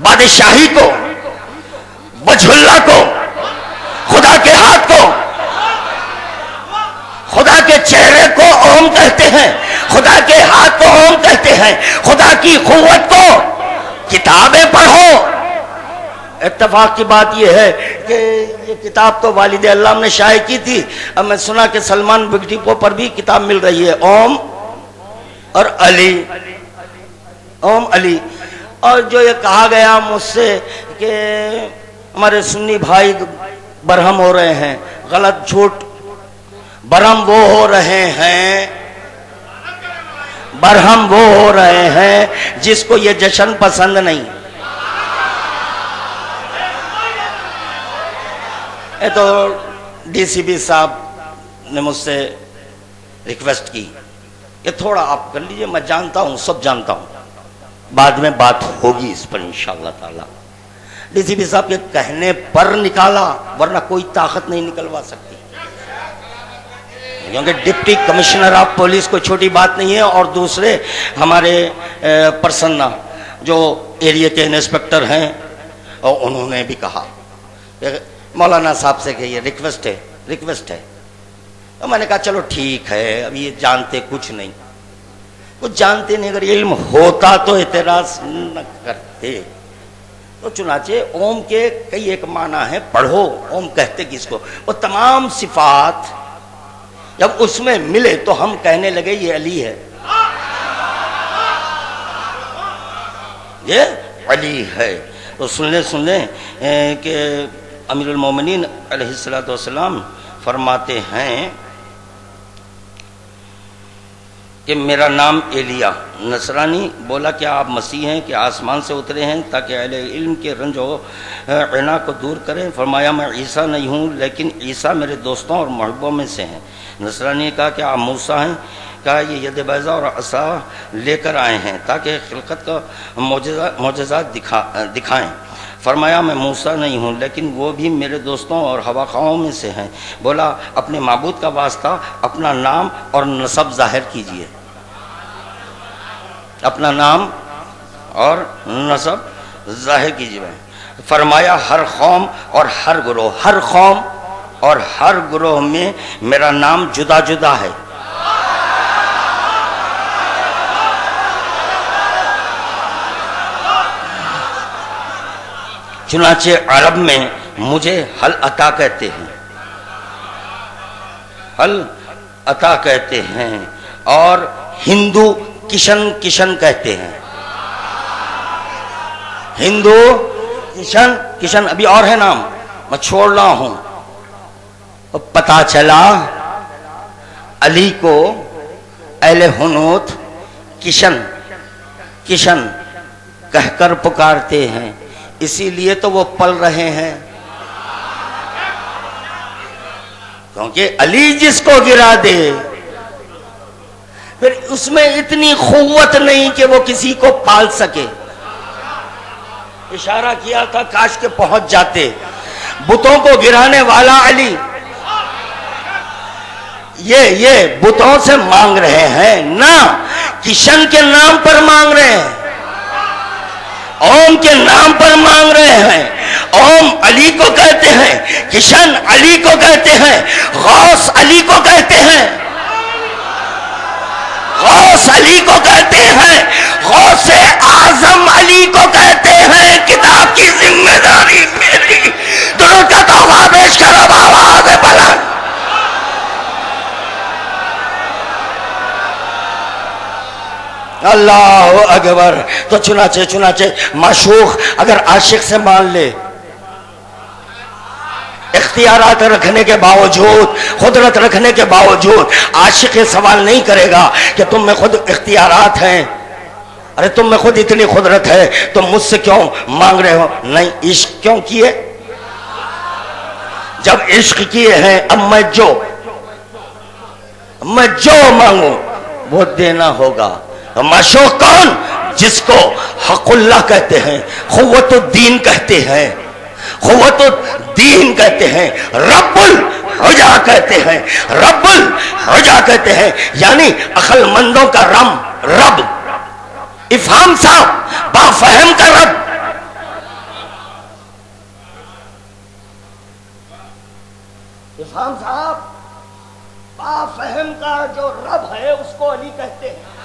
بادشاہی کو، وجہ اللہ کو، خدا کے ہاتھ کو، خدا کے چہرے کو اوم کہتے ہیں، خدا کے ہاتھ کو اوم کہتے ہیں، خدا کی قوت کو. کتابیں پڑھو. اتفاق کی بات یہ ہے کہ یہ کتاب تو والد اللہ نے شائع کی تھی. اب میں سنا کہ سلمان بگ ڈپو پر بھی کتاب مل رہی ہے، اوم اور علی، اوم علی. اور جو یہ کہا گیا مجھ سے کہ ہمارے سنی بھائی برہم ہو رہے ہیں، غلط، جھوٹ. برہم وہ ہو رہے ہیں، برہم وہ ہو رہے ہیں جس کو یہ جشن پسند نہیں. یہ تو ڈی سی بی صاحب نے مجھ سے ریکویسٹ کی کہ تھوڑا آپ کر لیجئے. میں جانتا ہوں، سب جانتا ہوں، بعد میں بات ہوگی اس پر انشاءاللہ تعالی. ڈی سی بی صاحب کے کہنے پر نکالا، ورنہ کوئی طاقت نہیں نکلوا سکتی، کیونکہ ڈپٹی کمشنر آف پولیس کوئی چھوٹی بات نہیں ہے. اور دوسرے ہمارے پرسن جو ایریا کے انسپیکٹر ہیں، اور انہوں نے بھی کہا کہ مولانا صاحب سے کہ یہ ریکویسٹ ہے. تو میں نے کہا چلو ٹھیک ہے. اب یہ جانتے کچھ نہیں، کچھ جانتے نہیں. اگر علم ہوتا تو اعتراض نہ کرتے. تو چنانچہ اوم کے کئی ایک معنی ہیں، پڑھو. اوم کہتے کس کو؟ وہ تمام صفات جب اس میں ملے تو ہم کہنے لگے یہ علی ہے، یہ علی ہے. تو سن لیں کہ امیر المومنین علیہ السلام فرماتے ہیں کہ میرا نام ایلیا۔ نصرانی بولا کیا آپ مسیح ہیں کہ آسمان سے اترے ہیں تاکہ اہل علم کے رنج و عنا کو دور کریں؟ فرمایا میں عیسیٰ نہیں ہوں لیکن عیسیٰ میرے دوستوں اور محبوبوں میں سے ہیں۔ نصرانی نے کہا کہ آپ موسیٰ ہیں؟ کہا یہ ید بیضا اور عصا لے کر آئے ہیں تاکہ خلقت کا معجزات دکھائیں۔ فرمایا میں موسیٰ نہیں ہوں لیکن وہ بھی میرے دوستوں اور ہواخواہوں میں سے ہیں۔ بولا اپنے معبود کا واسطہ اپنا نام اور نسب ظاہر کیجئے، اپنا نام اور نسب ظاہر کیجئے۔ فرمایا ہر قوم اور ہر گروہ، ہر قوم اور ہر گروہ میں میرا نام جدا جدا ہے۔ چنانچہ عرب میں مجھے حل عطا کہتے ہیں، حل عطا کہتے ہیں، اور ہندو کشن کشن کہتے ہیں۔ ہندو کشن کشن، ابھی اور ہے نام میں چھوڑ رہا ہوں۔ پتا چلا علی کو اہل حنوت کشن کشن کہہ کر پکارتے ہیں، اسی لیے تو وہ پل رہے ہیں، کیونکہ علی جس کو گرا دے پھر اس میں اتنی قوت نہیں کہ وہ کسی کو پال سکے۔ اشارہ کیا تھا کاش کے پہنچ جاتے۔ بتوں کو گرانے والا علی، یہ بتوں سے مانگ رہے ہیں نہ کشن کے نام پر مانگ رہے ہیں، اوم کے نام پر مانگ رہے ہیں۔ اوم علی کو کہتے ہیں، کشن علی کو کہتے ہیں، غوث علی کو کہتے ہیں، غوث علی کو کہتے ہیں، غوث اعظم علی کو کہتے ہیں۔ کتاب کی ذمہ داری میری، درود کا تحفہ پیش کرو آواز بلند۔ اللہ اکبر۔ تو چنانچہ معشوق اگر عاشق سے مان لے، اختیارات رکھنے کے باوجود، قدرت رکھنے کے باوجود، عاشق یہ سوال نہیں کرے گا کہ تم میں خود اختیارات ہیں، ارے تم میں خود اتنی قدرت ہے، تم مجھ سے کیوں مانگ رہے ہو؟ نہیں، عشق کیوں کیے؟ جب عشق کیے ہیں اب میں جو مانگوں وہ دینا ہوگا۔ معشوق کون؟ جس کو حق اللہ کہتے ہیں، قوت الدین کہتے ہیں، قوت الدین کہتے ہیں، رب الحجا کہتے ہیں، رب الحجا کہتے ہیں، یعنی عقل مندوں کا رب، افہام صاحب با فہم کا رب۔ افہام صاحب با فہم کا جو رب ہے اس کو علی کہتے ہیں۔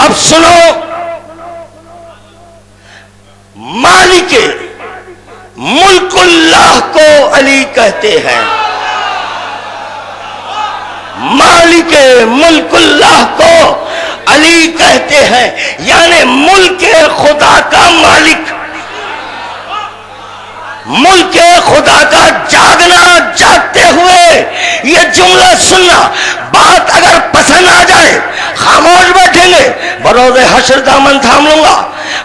اب سنو، مالک ملک اللہ کو علی کہتے ہیں، مالک ملک اللہ کو علی کہتے ہیں، یعنی ملک خدا کا مالک، ملک خدا کا جاگنا، جاگتے ہوئے یہ جملہ سننا، بات اگر پسند آ جائے خاموش بیٹھیں گے، بروز حشر دامن تھام لوں گا۔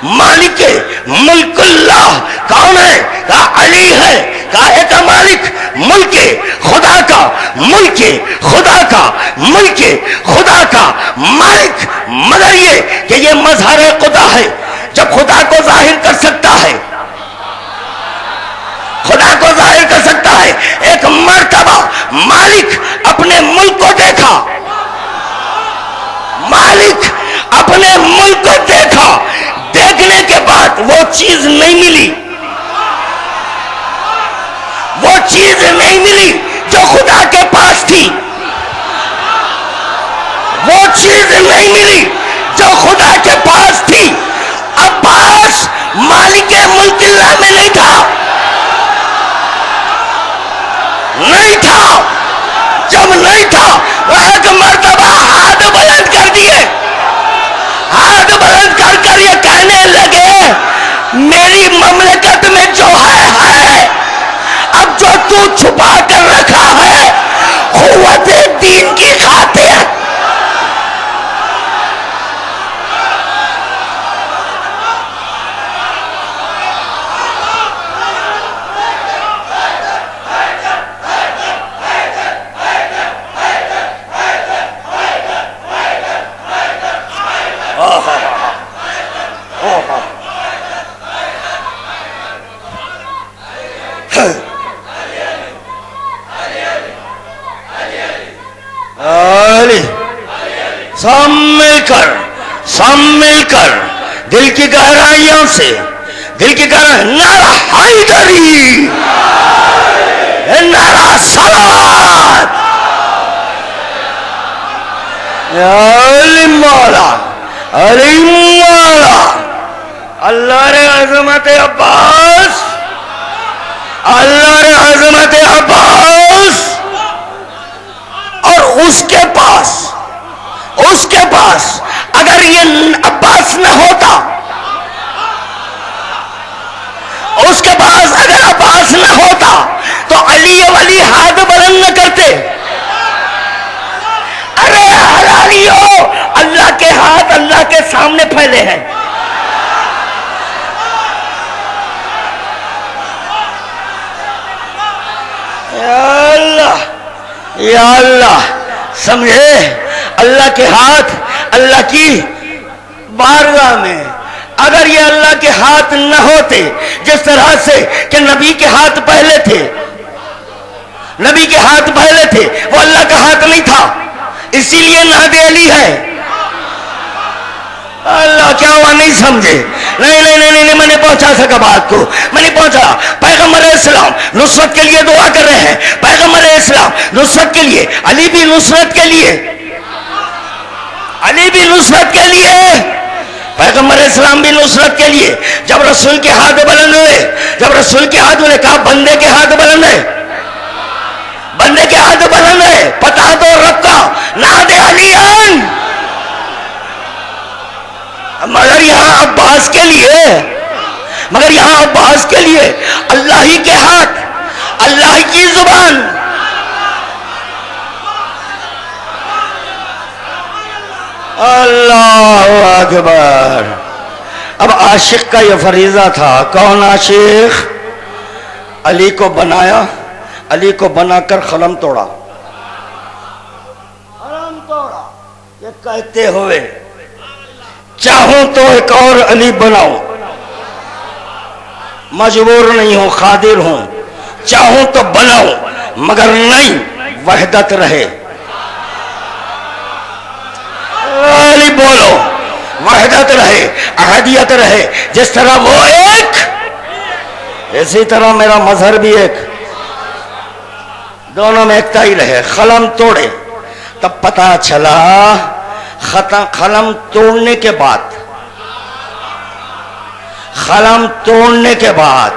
مالک ملک اللہ کون ہے؟ کہا علی ہے۔ کاہے کا مالک؟ ملک خدا کا، ملک خدا کا، ملک خدا کا مالک، مگر یہ کہ یہ مظہر خدا ہے، جب خدا کو ظاہر کر سکتا ہے، خدا کو ظاہر کر سکتا ہے۔ ایک مرتبہ مالک اپنے ملک کو دیکھا، مالک اپنے ملک کو دیکھا، دیکھنے کے بعد وہ چیز نہیں ملی، وہ چیز نہیں ملی جو خدا کے پاس تھی، وہ چیز نہیں ملی جو خدا کے پاس تھی۔ عباس مالک ملک اللہ میں نہیں تھا، نہیں تھا۔ جب نہیں تھا وہ ایک مرتبہ ہاتھ بلند کر دیے، ہاتھ بلند کر کر یہ کہنے لگے میری مملکت میں جو ہے، اب جو تو چھپا کر رکھا ہے قوت علی، سب مل کر دل کی گہرائیوں سے، دل کی گہرائیوں، نعرہ حیدری، نعرہ صلوات، علی مولا، علی مولا، اللہ رے عظمت عباس، اللہ رے عظمت عباس، اور اس کے پاس اگر یہ عباس نہ ہوتا، اس کے پاس اگر عباس نہ ہوتا تو علی ولی ہاتھ بلند نہ کرتے۔ ارے حلالیو، اللہ کے ہاتھ اللہ کے سامنے پھیلے ہیں۔ یا اللہ، یا اللہ، سمجھے؟ اللہ کے ہاتھ اللہ کی بارگاہ میں، اگر یہ اللہ کے ہاتھ نہ ہوتے، جس طرح سے کہ نبی کے ہاتھ پہلے تھے، نبی کے ہاتھ پہلے تھے، وہ اللہ کا ہاتھ نہیں تھا، اسی لیے ناد علی ہے۔ اللہ کیا ہوا نہیں سمجھے؟ نہیں، میں نے پہنچا سکا بات کو، میں نہیں پہنچا۔ پیغمبر اسلام نصرت کے لیے دعا کر رہے ہیں، پیغمبر اسلام نصرت کے لیے، علی بھی نصرت کے لیے، علی بھی نصرت کے لیے، پیغمبر اسلام بھی نصرت کے لیے۔ جب رسول کے ہاتھ بلند ہوئے، جب رسول کے ہاتھ نے کہا بندے کے ہاتھ بلند ہے، بندے کے ہاتھ بلند ہے، پتا تو رب کا ناد علی آن، مگر یہاں عباس کے لیے، مگر یہاں عباس کے لیے اللہ ہی کے ہاتھ، اللہ کی زبان، اللہ اکبر۔ اب عاشق کا یہ فریضہ تھا، کون عاشق؟ علی کو بنایا، علی کو بنا کر قلم توڑا، قلم توڑا، یہ کہتے ہوئے چاہوں تو ایک اور علی بناؤں، مجبور نہیں ہوں، قادر ہوں، چاہوں تو بناؤں، مگر نہیں وحدت رہے۔ علی بولو، وحدت رہے، احدیت رہے، جس طرح وہ ایک، اسی طرح میرا مظہر بھی ایک، دونوں میں ایکتا ہی رہے۔ قلم توڑے، تب پتا چلا قلم توڑنے کے بعد، قلم توڑنے کے بعد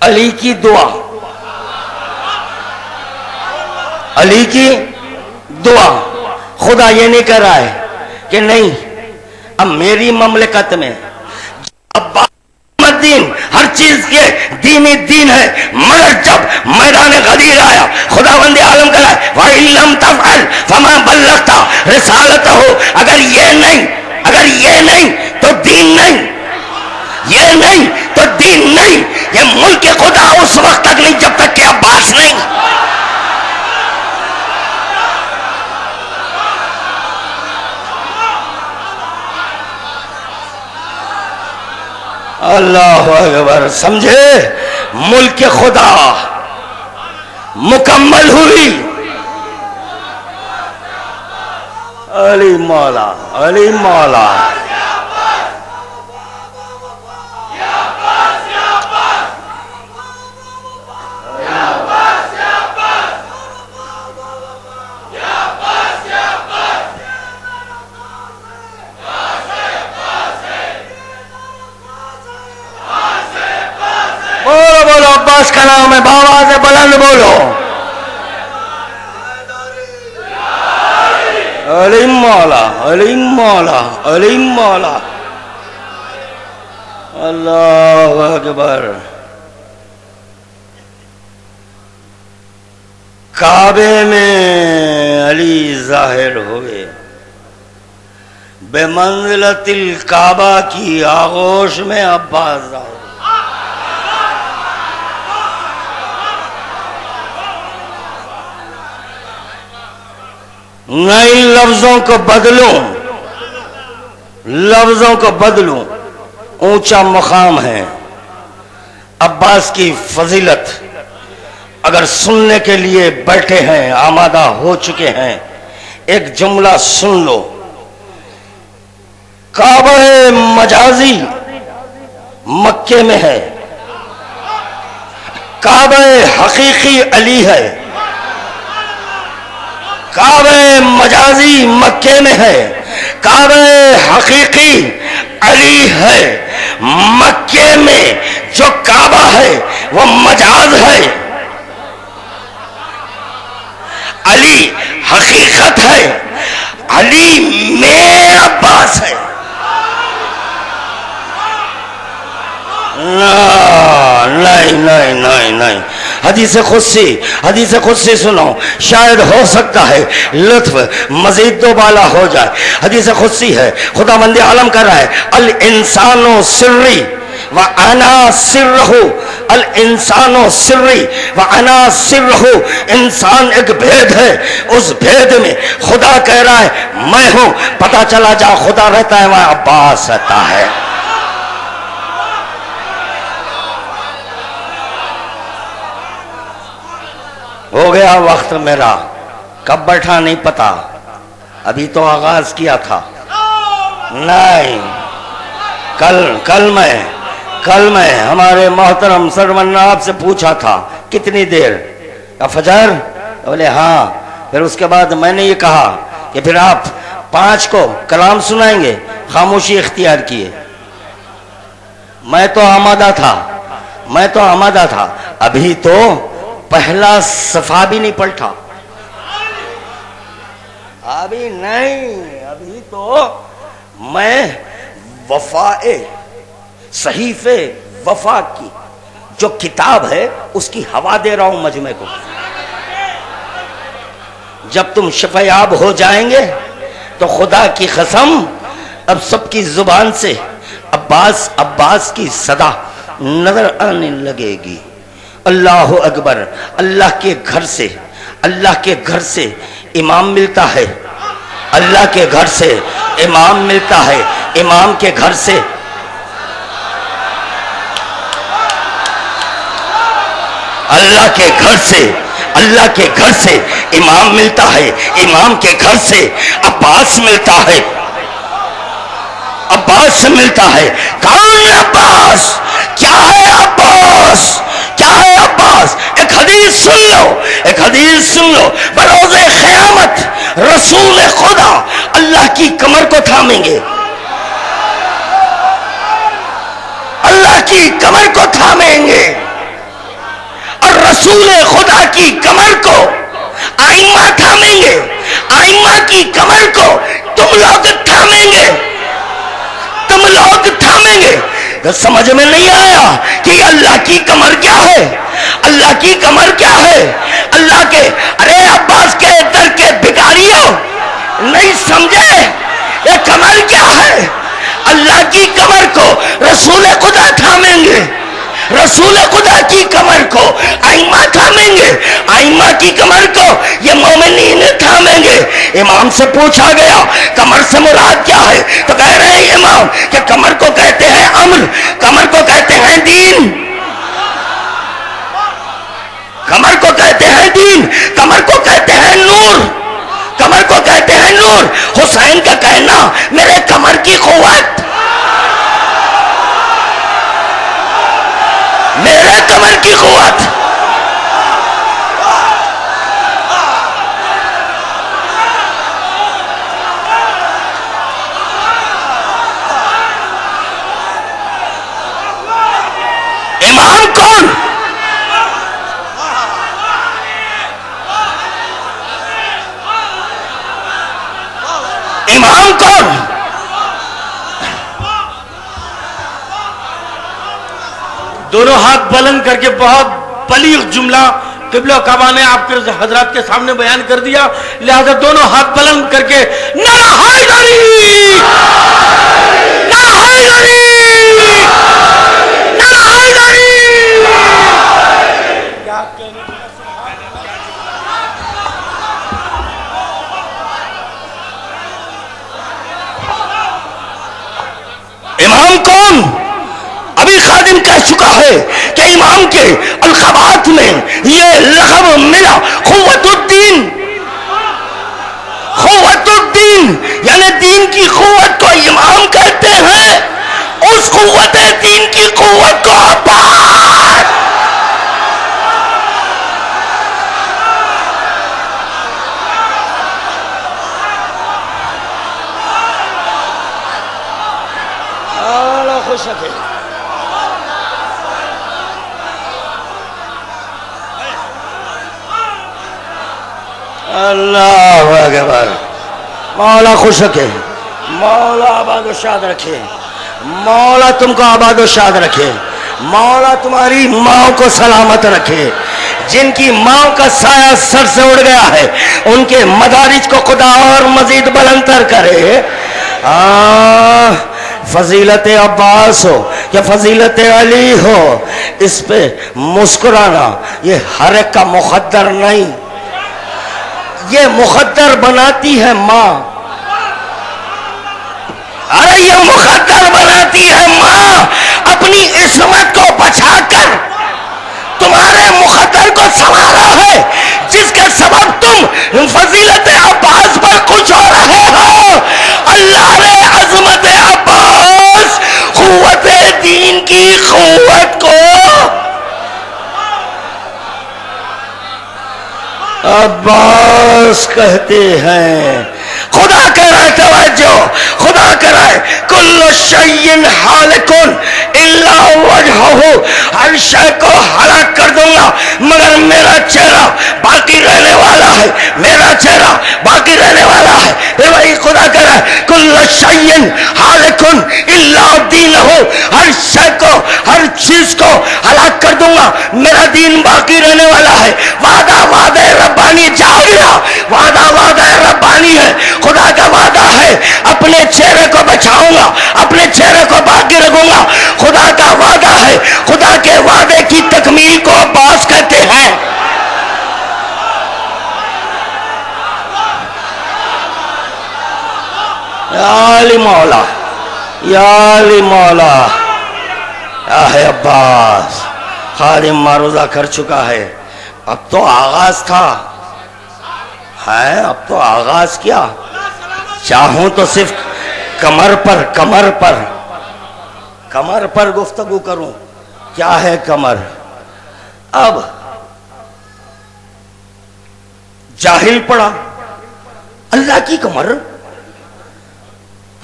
علی کی دعا، علی کی دعا، خدا یہ نہیں کہہ رہا ہے کہ نہیں اب میری مملکت میں اب دین ہر چیز کے دینی دین ہے، مگر جب میدان غدیر آیا خداوند عالم کہا ہے وَإِن لَمْ تَفْعَلْ فَمَا بَلَّغْتَ رِسَالَتَهُ، اگر یہ نہیں تو دین نہیں، یہ نہیں تو دین نہیں۔ یہ ملک خدا اس وقت تک نہیں جب تک کہ عباس نہیں۔ اللہ اکبر، سمجھے؟ ملک خدا مکمل ہوئی، علی مولا، علی مولا، بولو عباس کا نام ہے، بابا سے بلند بولو، علی مولا، علی مولا، علی مولا، اللہ اکبر۔ کعبے میں علی ظاہر ہوئے، بے منزلت الکعبہ کی آغوش میں عباس ظاہر، نئے لفظوں کو بدلوں، لفظوں کو بدلوں، اونچا مقام ہے عباس کی فضیلت، اگر سننے کے لیے بیٹھے ہیں، آمادہ ہو چکے ہیں، ایک جملہ سن لو۔ کعبہ مجازی مکے میں ہے، کعبہ حقیقی علی ہے۔ کعبہ مجازی مکے میں ہے، کعبہ حقیقی علی ہے۔ مکے میں جو کعبہ ہے وہ مجاز ہے، علی حقیقت ہے، علی میں عباس ہے۔ نہیں، حدیث قدسی سنو، شاید ہو سکتا ہے لطف مزید دوبالا ہو جائے۔ حدیث قدسی ہے، خدا مند عالم کر رہا ہے، الانسان سری وَأَنَا سِرُّهُ، الانسان سری وَأَنَا سِرُّهُ، انسان ایک بھید ہے، اس بھید میں خدا کہہ رہا ہے میں ہوں۔ پتہ چلا جا خدا رہتا ہے وہاں عباس رہتا ہے۔ ہو گیا وقت میرا، کب بیٹھا نہیں پتا، ابھی تو آغاز کیا تھا۔ نہیں، کل میں ہمارے محترم سرون آپ سے پوچھا تھا کتنی دیر، فجر؟ بولے ہاں۔ پھر اس کے بعد میں نے یہ کہا کہ پھر آپ 5 کو کلام سنائیں گے، خاموشی اختیار کیے۔ میں تو آمادہ تھا، ابھی تو پہلا صفحہ بھی نہیں پلٹا، ابھی تو میں صحیفے وفا کی جو کتاب ہے اس کی ہوا دے رہا ہوں مجمع کو۔ جب تم شفیاب ہو جائیں گے تو خدا کی قسم اب سب کی زبان سے عباس کی صدا نظر آنے لگے گی۔ اللہ اکبر۔ اللہ کے گھر سے امام ملتا ہے، اللہ کے گھر سے امام ملتا ہے، امام کے گھر سے اللہ کے گھر سے امام ملتا ہے، امام کے گھر سے عباس ملتا ہے، عباس ملتا ہے۔ کون عباس؟ کیا ہے عباس؟ ایک حدیث سن لو، بروز قیامت رسول خدا اللہ کی کمر کو تھامیں گے، اللہ کی کمر کو تھامیں گے، اور رسول خدا کی کمر کو آئمہ تھامیں گے، آئمہ کی کمر کو تم لوگ تھامیں گے۔ سمجھ میں نہیں آیا کہ اللہ کی کمر کیا ہے؟ اللہ کی کمر کیا ہے؟ اللہ کے ارے عباس کے در کے بھکاریوں، نہیں سمجھے یہ کمر کیا ہے؟ اللہ کی کمر کو رسول خدا تھامیں گے، رسول خدا کی کمر کو آئمہ تھامیں گے، آئمہ کی کمر کو یہ مومنین تھامیں گے۔ امام سے پوچھا گیا کمر سے مراد کیا ہے؟ تو کہہ رہے ہیں امام کہ کمر کو کہتے ہیں امر، کمر کو کہتے ہیں دین، کمر کو کہتے ہیں دین، کمر کو کہتے ہیں نور، کمر کو کہتے ہیں نور۔ حسین کا کہنا میرے کمر کی قوت، میرے کمر کی قوت۔ امام کون؟ امام کون؟ دونوں ہاتھ بلند کر کے بہت بلیغ جملہ قبلہ کعبہ نے آپ کے حضرات کے سامنے بیان کر دیا، لہذا دونوں ہاتھ بلند کر کے نعرہ حیدری، نعرہ حیدری، نعرہ حیدری۔ امام کون؟ ابھی خادم عالم کہہ چکا ہے کہ امام کے القابات میں یہ لقب ملا قوت الدین. قوت الدین یعنی دین کی قوت کو امام کہتے ہیں، اس قوت دین کی قوت کو عباس. اللہ خوش رکھے. اللہ اکبر. مولا خوش رکھے، مولا آباد و شاد رکھے، مولا تم کو آباد و شاد رکھے، مولا تمہاری ماں کو سلامت رکھے. جن کی ماں کا سایہ سر سے اڑ گیا ہے ان کے مدارج کو خدا اور مزید بلندتر کرے. فضیلت عباس ہو یا فضیلت علی ہو، اس پہ مسکرانا یہ ہر ایک کا مقدر نہیں، یہ مقدر بناتی ہے ماں. ارے یہ مقدر بناتی ہے ماں. اپنی عصمت کو بچا کر تمہارے مقدر کو سنوارا ہے، جس کے سبب تم فضیلت عباس پر خوش ہو رہے ہو. اللہ نے عظمت عباس، قوت دین کی قوت کو عباس کہتے ہیں. خدا کرائے توجہ، خدا کرائے کل شیء ہالک الا وجہہ، ہر شے کو ہلاک کر دوں گا مگر میرا چہرہ باقی رہنے والا ہے، میرا چہرہ باقی رہنے والا ہے. پھر وہی خدا کرائے کل شیء ہالک الا دینہ، ہر شے کو، ہر چیز کو ہلاک کر دوں گا میرا دین باقی رہنے والا ہے. وعدہ وعدہ ربانی جاؤ، وعدہ وعدہ ربانی ہے. خدا کا وعدہ ہے اپنے چہرے کو بچاؤں گا، اپنے چہرے کو باقی رکھوں گا. خدا کا وعدہ ہے، خدا کے وعدے کی تکمیل کو عباس کہتے ہیں. یا علی مولا، یا علی مولا. ہے عباس خادم معروضہ کر چکا ہے، اب تو آغاز تھا ہے، اب تو آغاز کیا. چاہوں تو صرف کمر پر گفتگو کروں. کیا ہے کمر؟ اب جاہل پڑا اللہ کی کمر.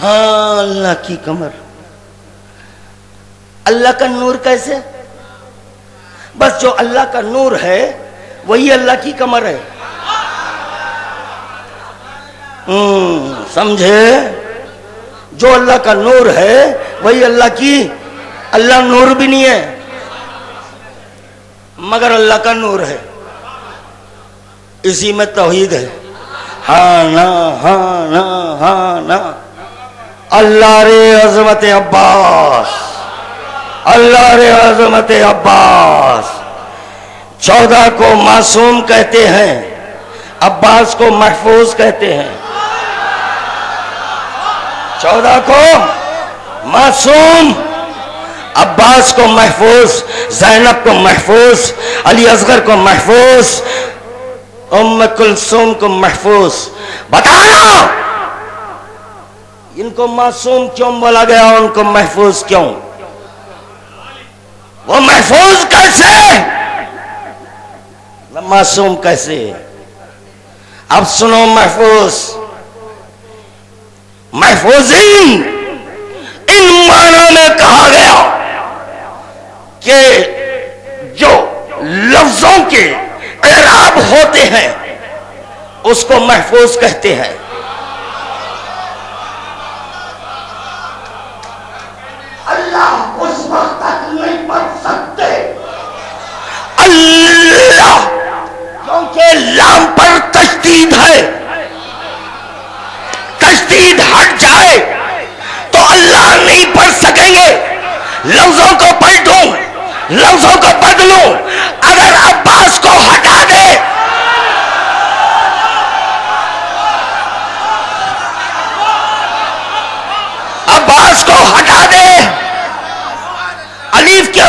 ہاں اللہ کی کمر. اللہ کا نور کیسے؟ بس جو اللہ کا نور ہے وہی اللہ کی کمر ہے. سمجھے؟ جو اللہ کا نور ہے وہی اللہ کی. اللہ نور بھی نہیں ہے مگر اللہ کا نور ہے، اسی میں توحید ہے. ہاں نا ہاں نا ہاں نا. اللہ رے عظمت عباس، اللہ رے عظمت عباس. 14 کو معصوم کہتے ہیں، عباس کو محفوظ کہتے ہیں. 14 کو معصوم، عباس کو محفوظ، زینب کو محفوظ، علی اصغر کو محفوظ، ام کلثوم کو محفوظ. بتانا ان کو معصوم کیوں بولا گیا، ان کو محفوظ کیوں؟ وہ محفوظ کیسے، معصوم کیسے؟ اب سنو. محفوظین ان معنوں میں کہا گیا کہ جو لفظوں کے اعراب ہوتے ہیں اس کو محفوظ کہتے ہیں. اللہ اس وقت تک نہیں پڑھ سکتے اللہ، کیونکہ لام پر تشدید ہے. تشدید ہٹ جائے تو اللہ نہیں پڑھ سکیں گے. لفظوں کو پلٹوں، لفظوں کو بدلوں. اگر عباس کو ہٹا دے، عباس کو ہٹا دے، الف کے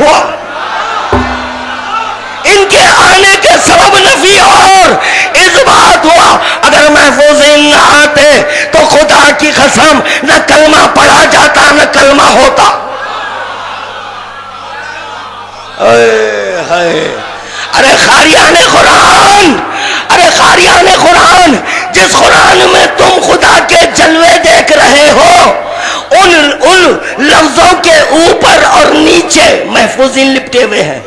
ہوا. ان کے آنے کے سبب نفی اور اثبات ہوا. اگر محفوظین نہ آتے تو خدا کی قسم نہ کلمہ پڑھا جاتا نہ کلمہ ہوتا. ارے خاریان قرآن، ارے خاریان قرآن، جس قرآن میں تم خدا کے جلوے دیکھ رہے ہو ان لفظوں کے اوپر اور نیچے محفوظین لپٹے ہوئے ہیں.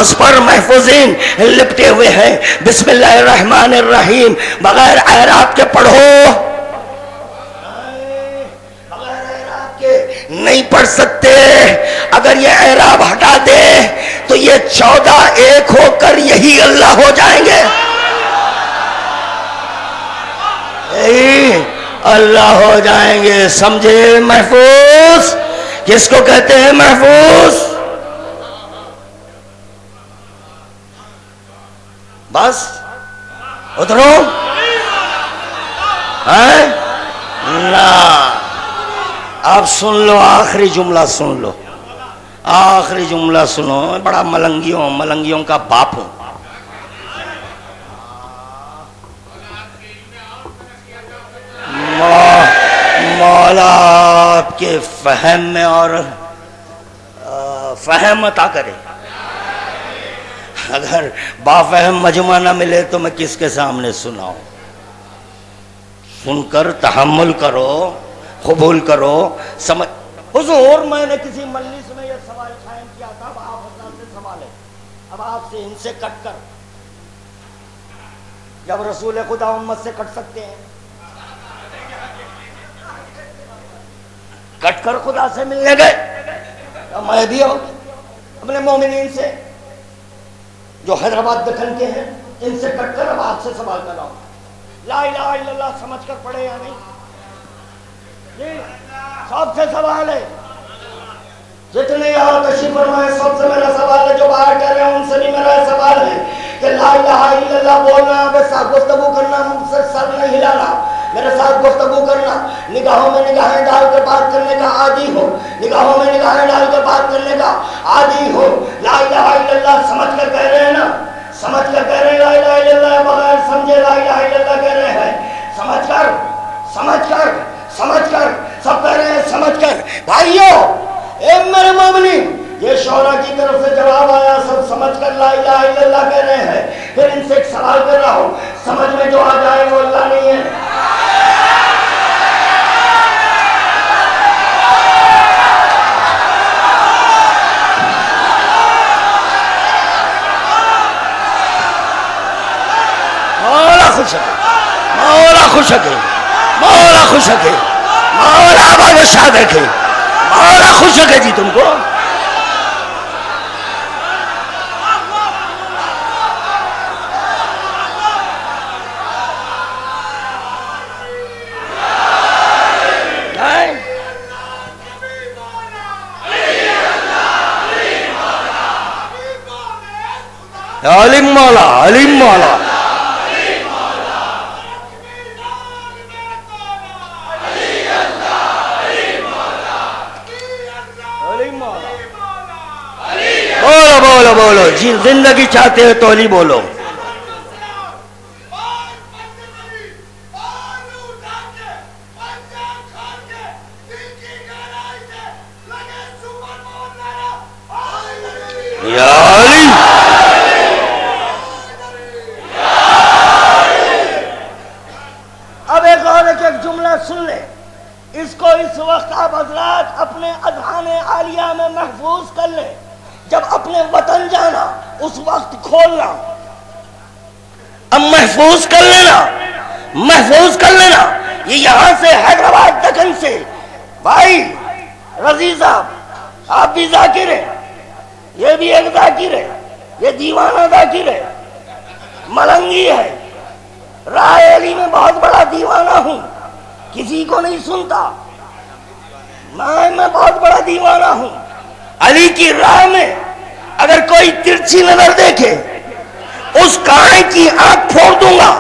اس پر محفوظین لپٹے ہوئے ہیں. بسم اللہ الرحمن الرحیم بغیر اعراب کے پڑھو، بغیر اعراب کے نہیں پڑھ سکتے. اگر یہ اعراب ہٹا دے تو یہ 14 ایک ہو کر یہی اللہ ہو جائیں گے. یہی اللہ ہو جائیں گے. سمجھے؟ محفوظ کس کو کہتے ہیں؟ محفوظ. بس اترو نا. اب سن لو آخری جملہ، سن لو آخری جملہ سنو. بڑا ملنگیوں کا باپ ہوں. مولا آپ کے فہم میں اور فہم عطا کرے. اگر بافہم مجمع نہ ملے تو میں کس کے سامنے سناؤں؟ سن کر تحمل کرو، قبول کرو. سمجھ حضور میں نے کسی مجلس میں یہ سوال قائم کیا تھا. اب آپ حضرات سے سوال ہے، اب آپ سے ان سے کٹ کر، جب رسول خدا امت سے کٹ سکتے ہیں، کٹ کر خدا سے ملنے گئے. میں بھی ہوں اپنے مومنین سے جو حیدرآباد دکن کے ہیں، ان سے کٹ کر اب آپ سے سوال کر رہا ہوں. لا الہ الا اللہ سمجھ کر پڑھے یا نہیں؟ جی سب سے سوال ہے. جتنے یہاں تشریف فرمائے سب سے میرا سوال ہے. جو باہر کہہ رہے ہیں ان سے بھی میرا سوال ہے کہ لا الہ الا اللہ بولنا، میرے ساتھ گفتگو کرنا، مجھ سے سر نہیں ہلانا، میرے ساتھ گفتگو کرنا، نگاہوں میں نگاہیں ڈال کر بات کرنے کا عادی ہو، نگاہوں میں نگاہیں ڈال کر بات کرنے کا عادی ہو. لا الہ الا اللہ سمجھ کر کہہ رہے ہیں نا، سمجھ کر کہہ رہے ہیں. لا الہ الا اللہ بغیر سمجھے لا الہ الا اللہ کہہ رہے ہیں. سمجھ کر سمجھ کر سمجھ کر سب کہہ رہے ہیں. سمجھ کر بھائیو، اے میرے مومنین، یہ شعراء کی طرف سے جواب آیا. سب سمجھ کر لا الہ الا اللہ کہہ رہے ہیں. پھر ان سے ایک سوال کر رہا ہوں، سمجھ میں جو آ جائے وہ اللہ نہیں ہے. مولا خوش ہے، مولا خوش ہے، مولا خوش ہے، مولا بادشاہ دیکھے، مولا خوش ہے جی تم کو. علیم مولا، علیم مولا. بولو بولو بولو جی، زندگی چاہتے ہو تو علی بولو. یا علی. اب ایک اور ایک جملہ سن لیں. اس کو اس وقت آپ حضرات اپنے اذہان عالیہ میں محفوظ کر لیں. جب اپنے وطن جانا اس وقت کھولنا. اب محفوظ کر لینا، محفوظ کر لینا. یہ یہاں سے حیدرآباد دکن سے بھائی رضی صاحب آپ بھی ذاکر ہیں، یہ بھی ایک ذاکر ہے، یہ دیوانہ ذاکر ہے، ملنگی ہے. رائے علی میں بہت بڑا دیوانہ ہوں، کسی کو نہیں سنتا. میں بہت بڑا دیوانہ ہوں. علی کی راہ میں اگر کوئی ترچھی نظر دیکھے اس کائیں کی آنکھ پھوڑ دوں گا،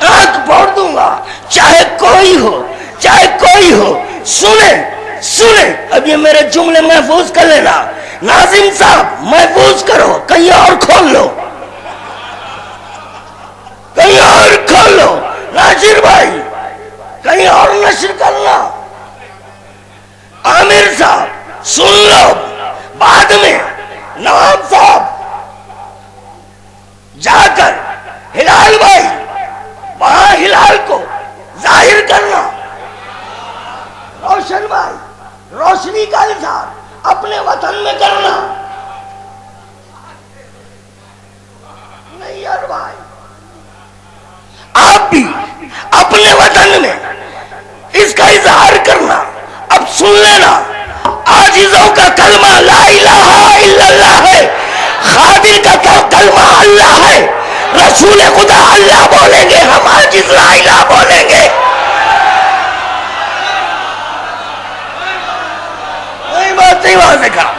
آنکھ پھوڑ دوں گا. چاہے کوئی ہو، چاہے کوئی ہو، سنیں اب یہ میرے جملے محفوظ کر لینا. ناظم صاحب محفوظ کرو, کہیں اور کھول لو, کہیں اور کھول لو. ناصر بھائی کہیں اور نشر کرنا. عامر صاحب سن لو. بعد میں نواب صاحب جا کر ہلال بھائی وہاں ہلال کو ظاہر کرنا. روشن بھائی روشنی کا اظہار اپنے وطن میں کرنا. نہیں یار بھائی آپ بھی اپنے وطن میں اس کا اظہار کرنا. اب سن لینا, عاجزوں کا کلمہ لا الہ الا اللہ ہے, خادر کا کلمہ اللہ ہے. رسول خدا اللہ بولیں گے, ہم عاجز لا الہ بولیں گے. وہی بات نہیں واضح کہا.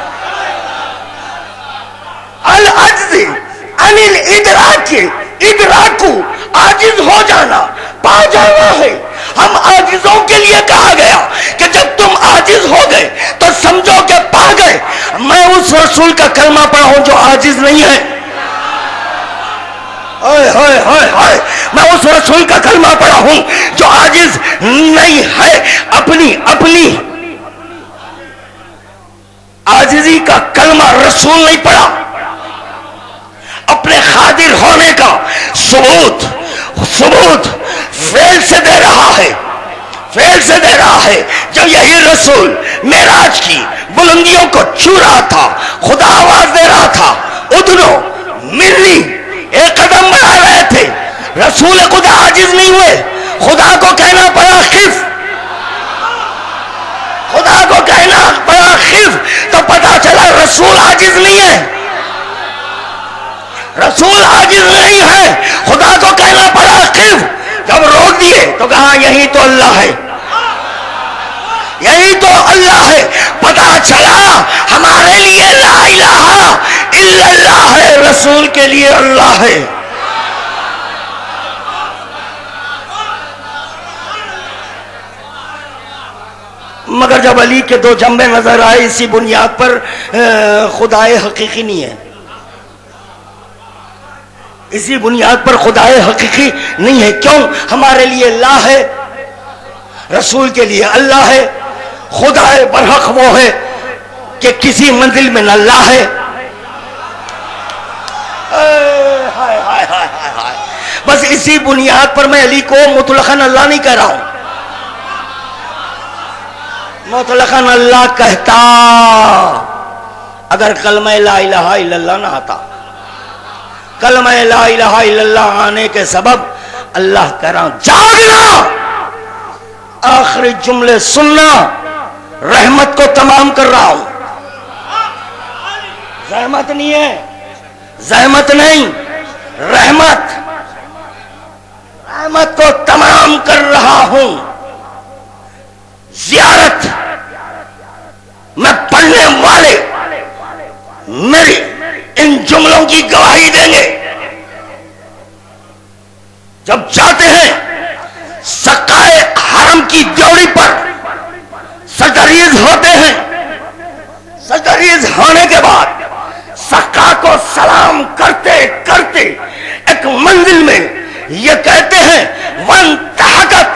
العجز عن الادراک, ادراکو عاجز ہو جانا, پا جانا ہے. ہم عاجزوں کے لیے کہا گیا کہ جب تم عاجز ہو گئے تو سمجھو کہ پا گئے. میں اس رسول کا کلمہ پڑھا ہوں جو عاجز نہیں ہے. میں اس رسول کا کلمہ پڑھا ہوں جو عاجز نہیں ہے. اپنی عاجزی کا کلمہ رسول نہیں پڑھا, اپنے خادر ہونے کا ثبوت فعل سے دے رہا ہے. جب یہی رسول معراج کی بلندیوں کو چھو رہا تھا, خدا آواز دے رہا تھا, ادھرو ملنی ایک قدم بڑھا رہے تھے. رسول خدا عاجز نہیں ہوئے, خدا کو کہنا پڑا خف, خدا کو کہنا پڑا خف. تو پتا چلا رسول عاجز نہیں ہے, رسول عاجز نہیں ہے. خدا کو کہنا پڑا خف. جب روک دیے تو کہا یہی تو اللہ ہے, یہی تو اللہ ہے. پتا چلا ہمارے لیے لا الہ الا اللہ ہے, رسول کے لیے اللہ ہے. مگر جب علی کے دو جنبے نظر آئے, اسی بنیاد پر خدائے حقیقی نہیں ہے, اسی بنیاد پر خدائے حقیقی نہیں ہے. کیوں؟ ہمارے لیے لا ہے, رسول کے لیے اللہ ہے. خدائے برحق وہ ہے کہ کسی منزل میں نہ لا ہے. بس اسی بنیاد پر میں علی کو مطلقاً اللہ نہیں کہہ رہا ہوں. مطلقاً اللہ کہتا اگر کلمہ لا الہ الا اللہ نہ آتا. کلمہ لا الہ الا اللہ آنے کے سبب اللہ کہہ رہا ہوں جاگنا, آخری جملے سننا, رحمت کو تمام کر رہا ہوں. زحمت نہیں ہے, زحمت نہیں, رحمت کو تمام کر رہا ہوں. زیارت میں پڑھنے والے میری ان جملوں کی گواہی دیں گے. جب جاتے ہیں سقائے حرم کی ڈیوڑی پر, سجدریز ہوتے ہیں, سجدریز ہونے کے بعد سقا کو سلام کرتے کرتے ایک منزل میں یہ کہتے ہیں وانتہکت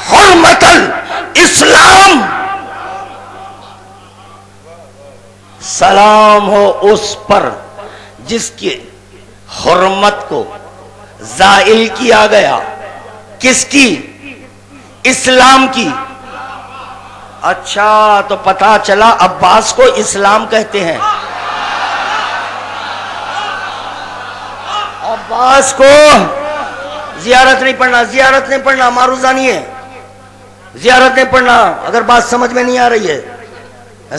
حرمت الاسلام, سلام ہو اس پر جس کی حرمت کو زائل کیا گیا. کس کی؟ اسلام کی. اچھا تو پتا چلا عباس کو اسلام کہتے ہیں. عباس کو زیارت نہیں پڑھنا, زیارت نہیں پڑھنا, معروضہ نہیں ہے, زیارت نہیں پڑھنا. اگر بات سمجھ میں نہیں آ رہی ہے,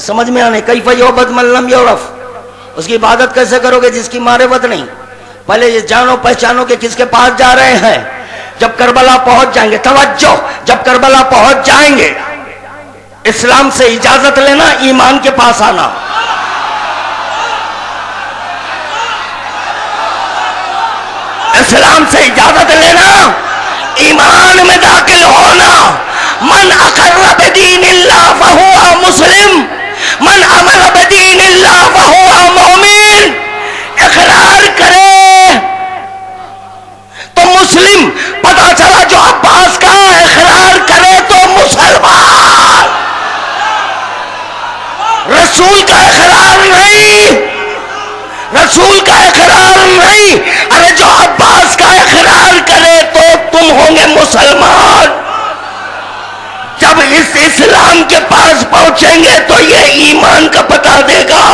سمجھ میں آنے کیف یعبد من لم یعرف, اس کی عبادت کیسے کرو گے جس کی معرفت نہیں. پہلے یہ جانو پہچانو کہ کس کے پاس جا رہے ہیں. جب کربلا پہنچ جائیں گے, توجہ, جب کربلا پہنچ جائیں گے اسلام سے اجازت لینا, ایمان کے پاس آنا. اسلام سے اجازت لینا, ایمان میں داخل ہونا. من اقر بدین اللہ فهو مسلم من عمل بدین اللہ فهو مومن. اقرار کرے تو مسلم. پتا چلا جو عباس کا اقرار کرے تو مسلمان. رسول کا اقرار نہیں, رسول کا اقرار نہیں. ارے جو عباس کا اقرار کرے تو تم ہوں گے مسلمان. جب اس اسلام کے پاس پہنچیں گے تو یہ ایمان کا پتہ دے گا.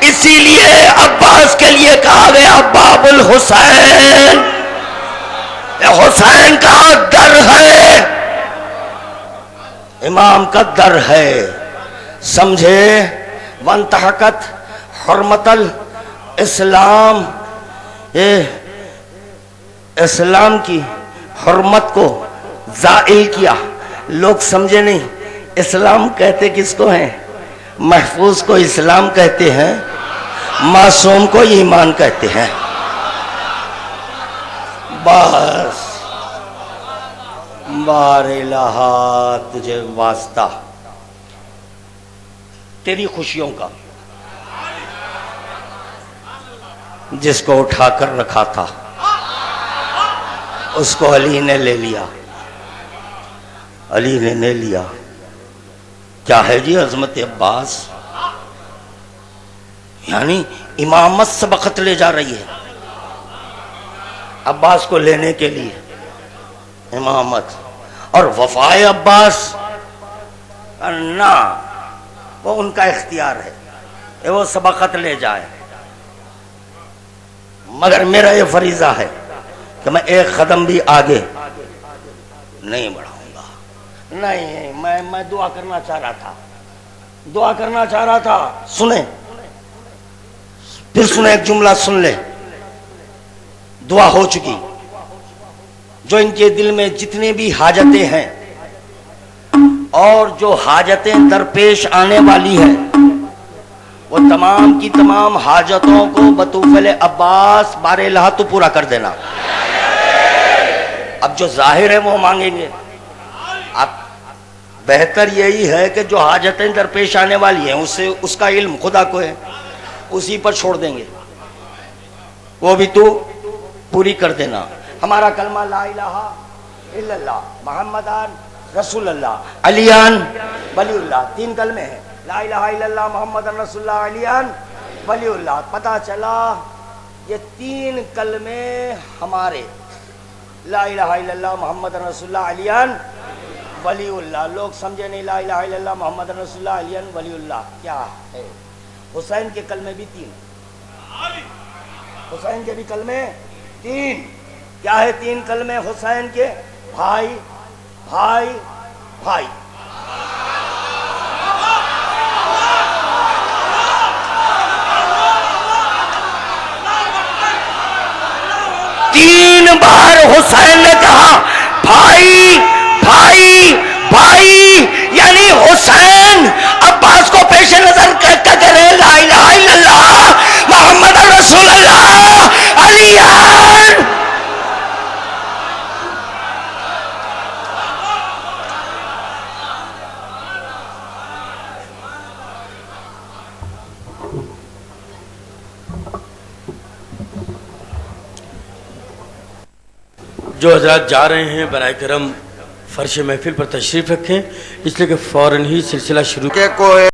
اسی لیے عباس کے لیے کہا گیا باب الحسین. حسین کا در ہے, امام کا در ہے, سمجھے. وانتہکت حرمت الاسلام, یہ اسلام کی حرمت کو زائل کیا. لوگ سمجھے نہیں, اسلام کہتے کس کو ہیں؟ محفوظ کو اسلام کہتے ہیں, معصوم کو ایمان کہتے ہیں. بس بار الہ تجھے واسطہ تیری خوشیوں کا, جس کو اٹھا کر رکھا تھا اس کو علی نے لے لیا, علی نے لیا. کیا ہے جی عظمت عباس؟ یعنی امامت سبقت لے جا رہی ہے عباس کو لینے کے لیے, امامت. اور وفائے عباس نہ, وہ ان کا اختیار ہے کہ وہ سبقت لے جائے. مگر میرا یہ فریضہ ہے کہ میں ایک قدم بھی آگے نہیں بڑھاؤں گا. نہیں, میں دعا کرنا چاہ رہا تھا, سنیں پھر سنیں, ایک جملہ سن لے. دعا ہو چکی. جو ان کے دل میں جتنے بھی حاجتیں ہیں اور جو حاجتیں درپیش آنے والی ہیں, وہ تمام کی تمام حاجتوں کو بطوفل عباس بار الہ تو پورا کر دینا. اب جو ظاہر ہے وہ مانگیں گے. اب بہتر یہی ہے کہ جو حاجتیں درپیش آنے والی ہیں اس کا علم خدا کو ہے, اسی پر چھوڑ دیں گے, وہ بھی تو پوری کر دینا. ہمارا کلمہ لا الہ الا اللہ محمدان رسول اللہ علیان ولی اللہ, 3 کلمے ہیں. لا الہ الا اللہ محمد رسول اللہ علیان ولی اللہ. پتا چلا یہ 3 کلمے ہمارے, لا الہ الا اللہ محمد رسول اللہ علیان ولی اللہ. لوگ سمجھے نہیں لا الہ الا اللہ محمد رسول اللہ علیان ولی اللہ کیا ہے. حسین کے کلمے بھی 3, حسین کے بھی کلمے 3. کیا ہے 3 کلمے حسین کے؟ بھائی بھائی بھائی. تین بار حسین نے کہا بھائی بھائی بھائی, یعنی حسین عباس کو پیش نظر کرے لا الہ الا اللہ محمد رسول اللہ علیان. جو حضرات جا رہے ہیں برائے کرم فرش محفل پر تشریف رکھیں, اس لیے کہ فوراً ہی سلسلہ شروع.